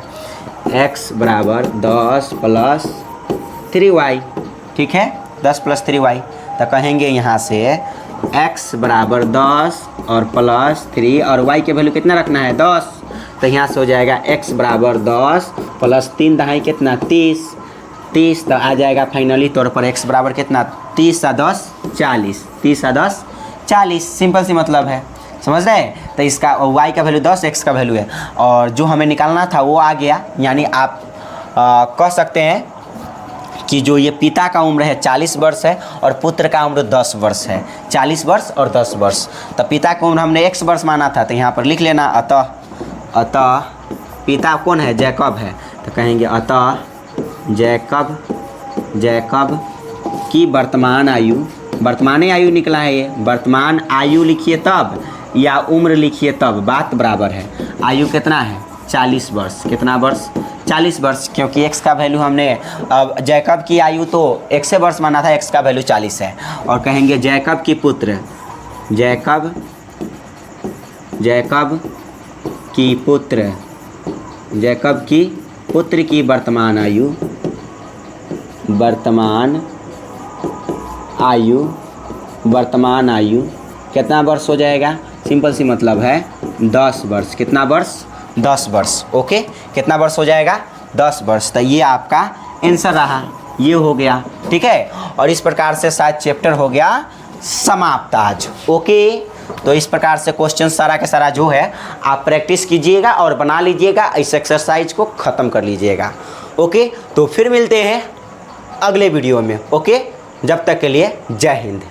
x बराबर 10 + 3y। ठीक है, 10 + 3y। तो कहेंगे यहाँ से x बराबर 10 और प्लस 3 और y के वैल्यू कितना रखना है 10। तो यहाँ से हो जाएगा x बराबर 10 + 3 दहाई कितना 30 तो आ जाएगा फाइनली तौर पर x बराबर कितना 30 × 10 40, 30 × 10 40, सिंपल सी मतलब है, समझ रहे हैं। तो इसका y का वैल्यू 10, x का वैल्यू है और जो हमें निकालना था वो आ गया। यानी आप कह सकते हैं कि जो ये पिता का उम्र है 40 वर्ष है और पुत्र का उम्र 10 वर्ष है, 40 वर्ष और 10 वर्ष। तो पिता का उम्र हमने x वर्ष माना था, तो यहाँ पर लिख लेना अतः पिता कौन है जैकब है, तो कहेंगे अतः जैकब की वर्तमान आयु निकला है, ये वर्तमान आयु लिखिए तब या उम्र लिखिए तब बात बराबर है। आयु कितना है 40 वर्ष, कितना वर्ष 40 वर्ष, क्योंकि x का वैल्यू हमने अब जैकब की आयु तो 100 वर्ष माना था, x का वैल्यू 40 है। और कहेंगे जैकब की पुत्र की वर्तमान आयु कितना वर्ष हो जाएगा, सिंपल सी मतलब है 10 वर्ष। कितना वर्ष 10 वर्ष। ओके, कितना वर्ष हो जाएगा 10 वर्ष। तो ये आपका आंसर रहा, ये हो गया। ठीक है, और इस प्रकार से शायद चैप्टर हो गया समाप्त आज। ओके, तो इस प्रकार से क्वेश्चन सारा के सारा जो है आप प्रैक्टिस कीजिएगा और बना लीजिएगा, इस एक्सरसाइज को ख़त्म कर लीजिएगा। ओके, तो फिर मिलते हैं अगले वीडियो में। ओके, जब तक के लिए जय हिंद।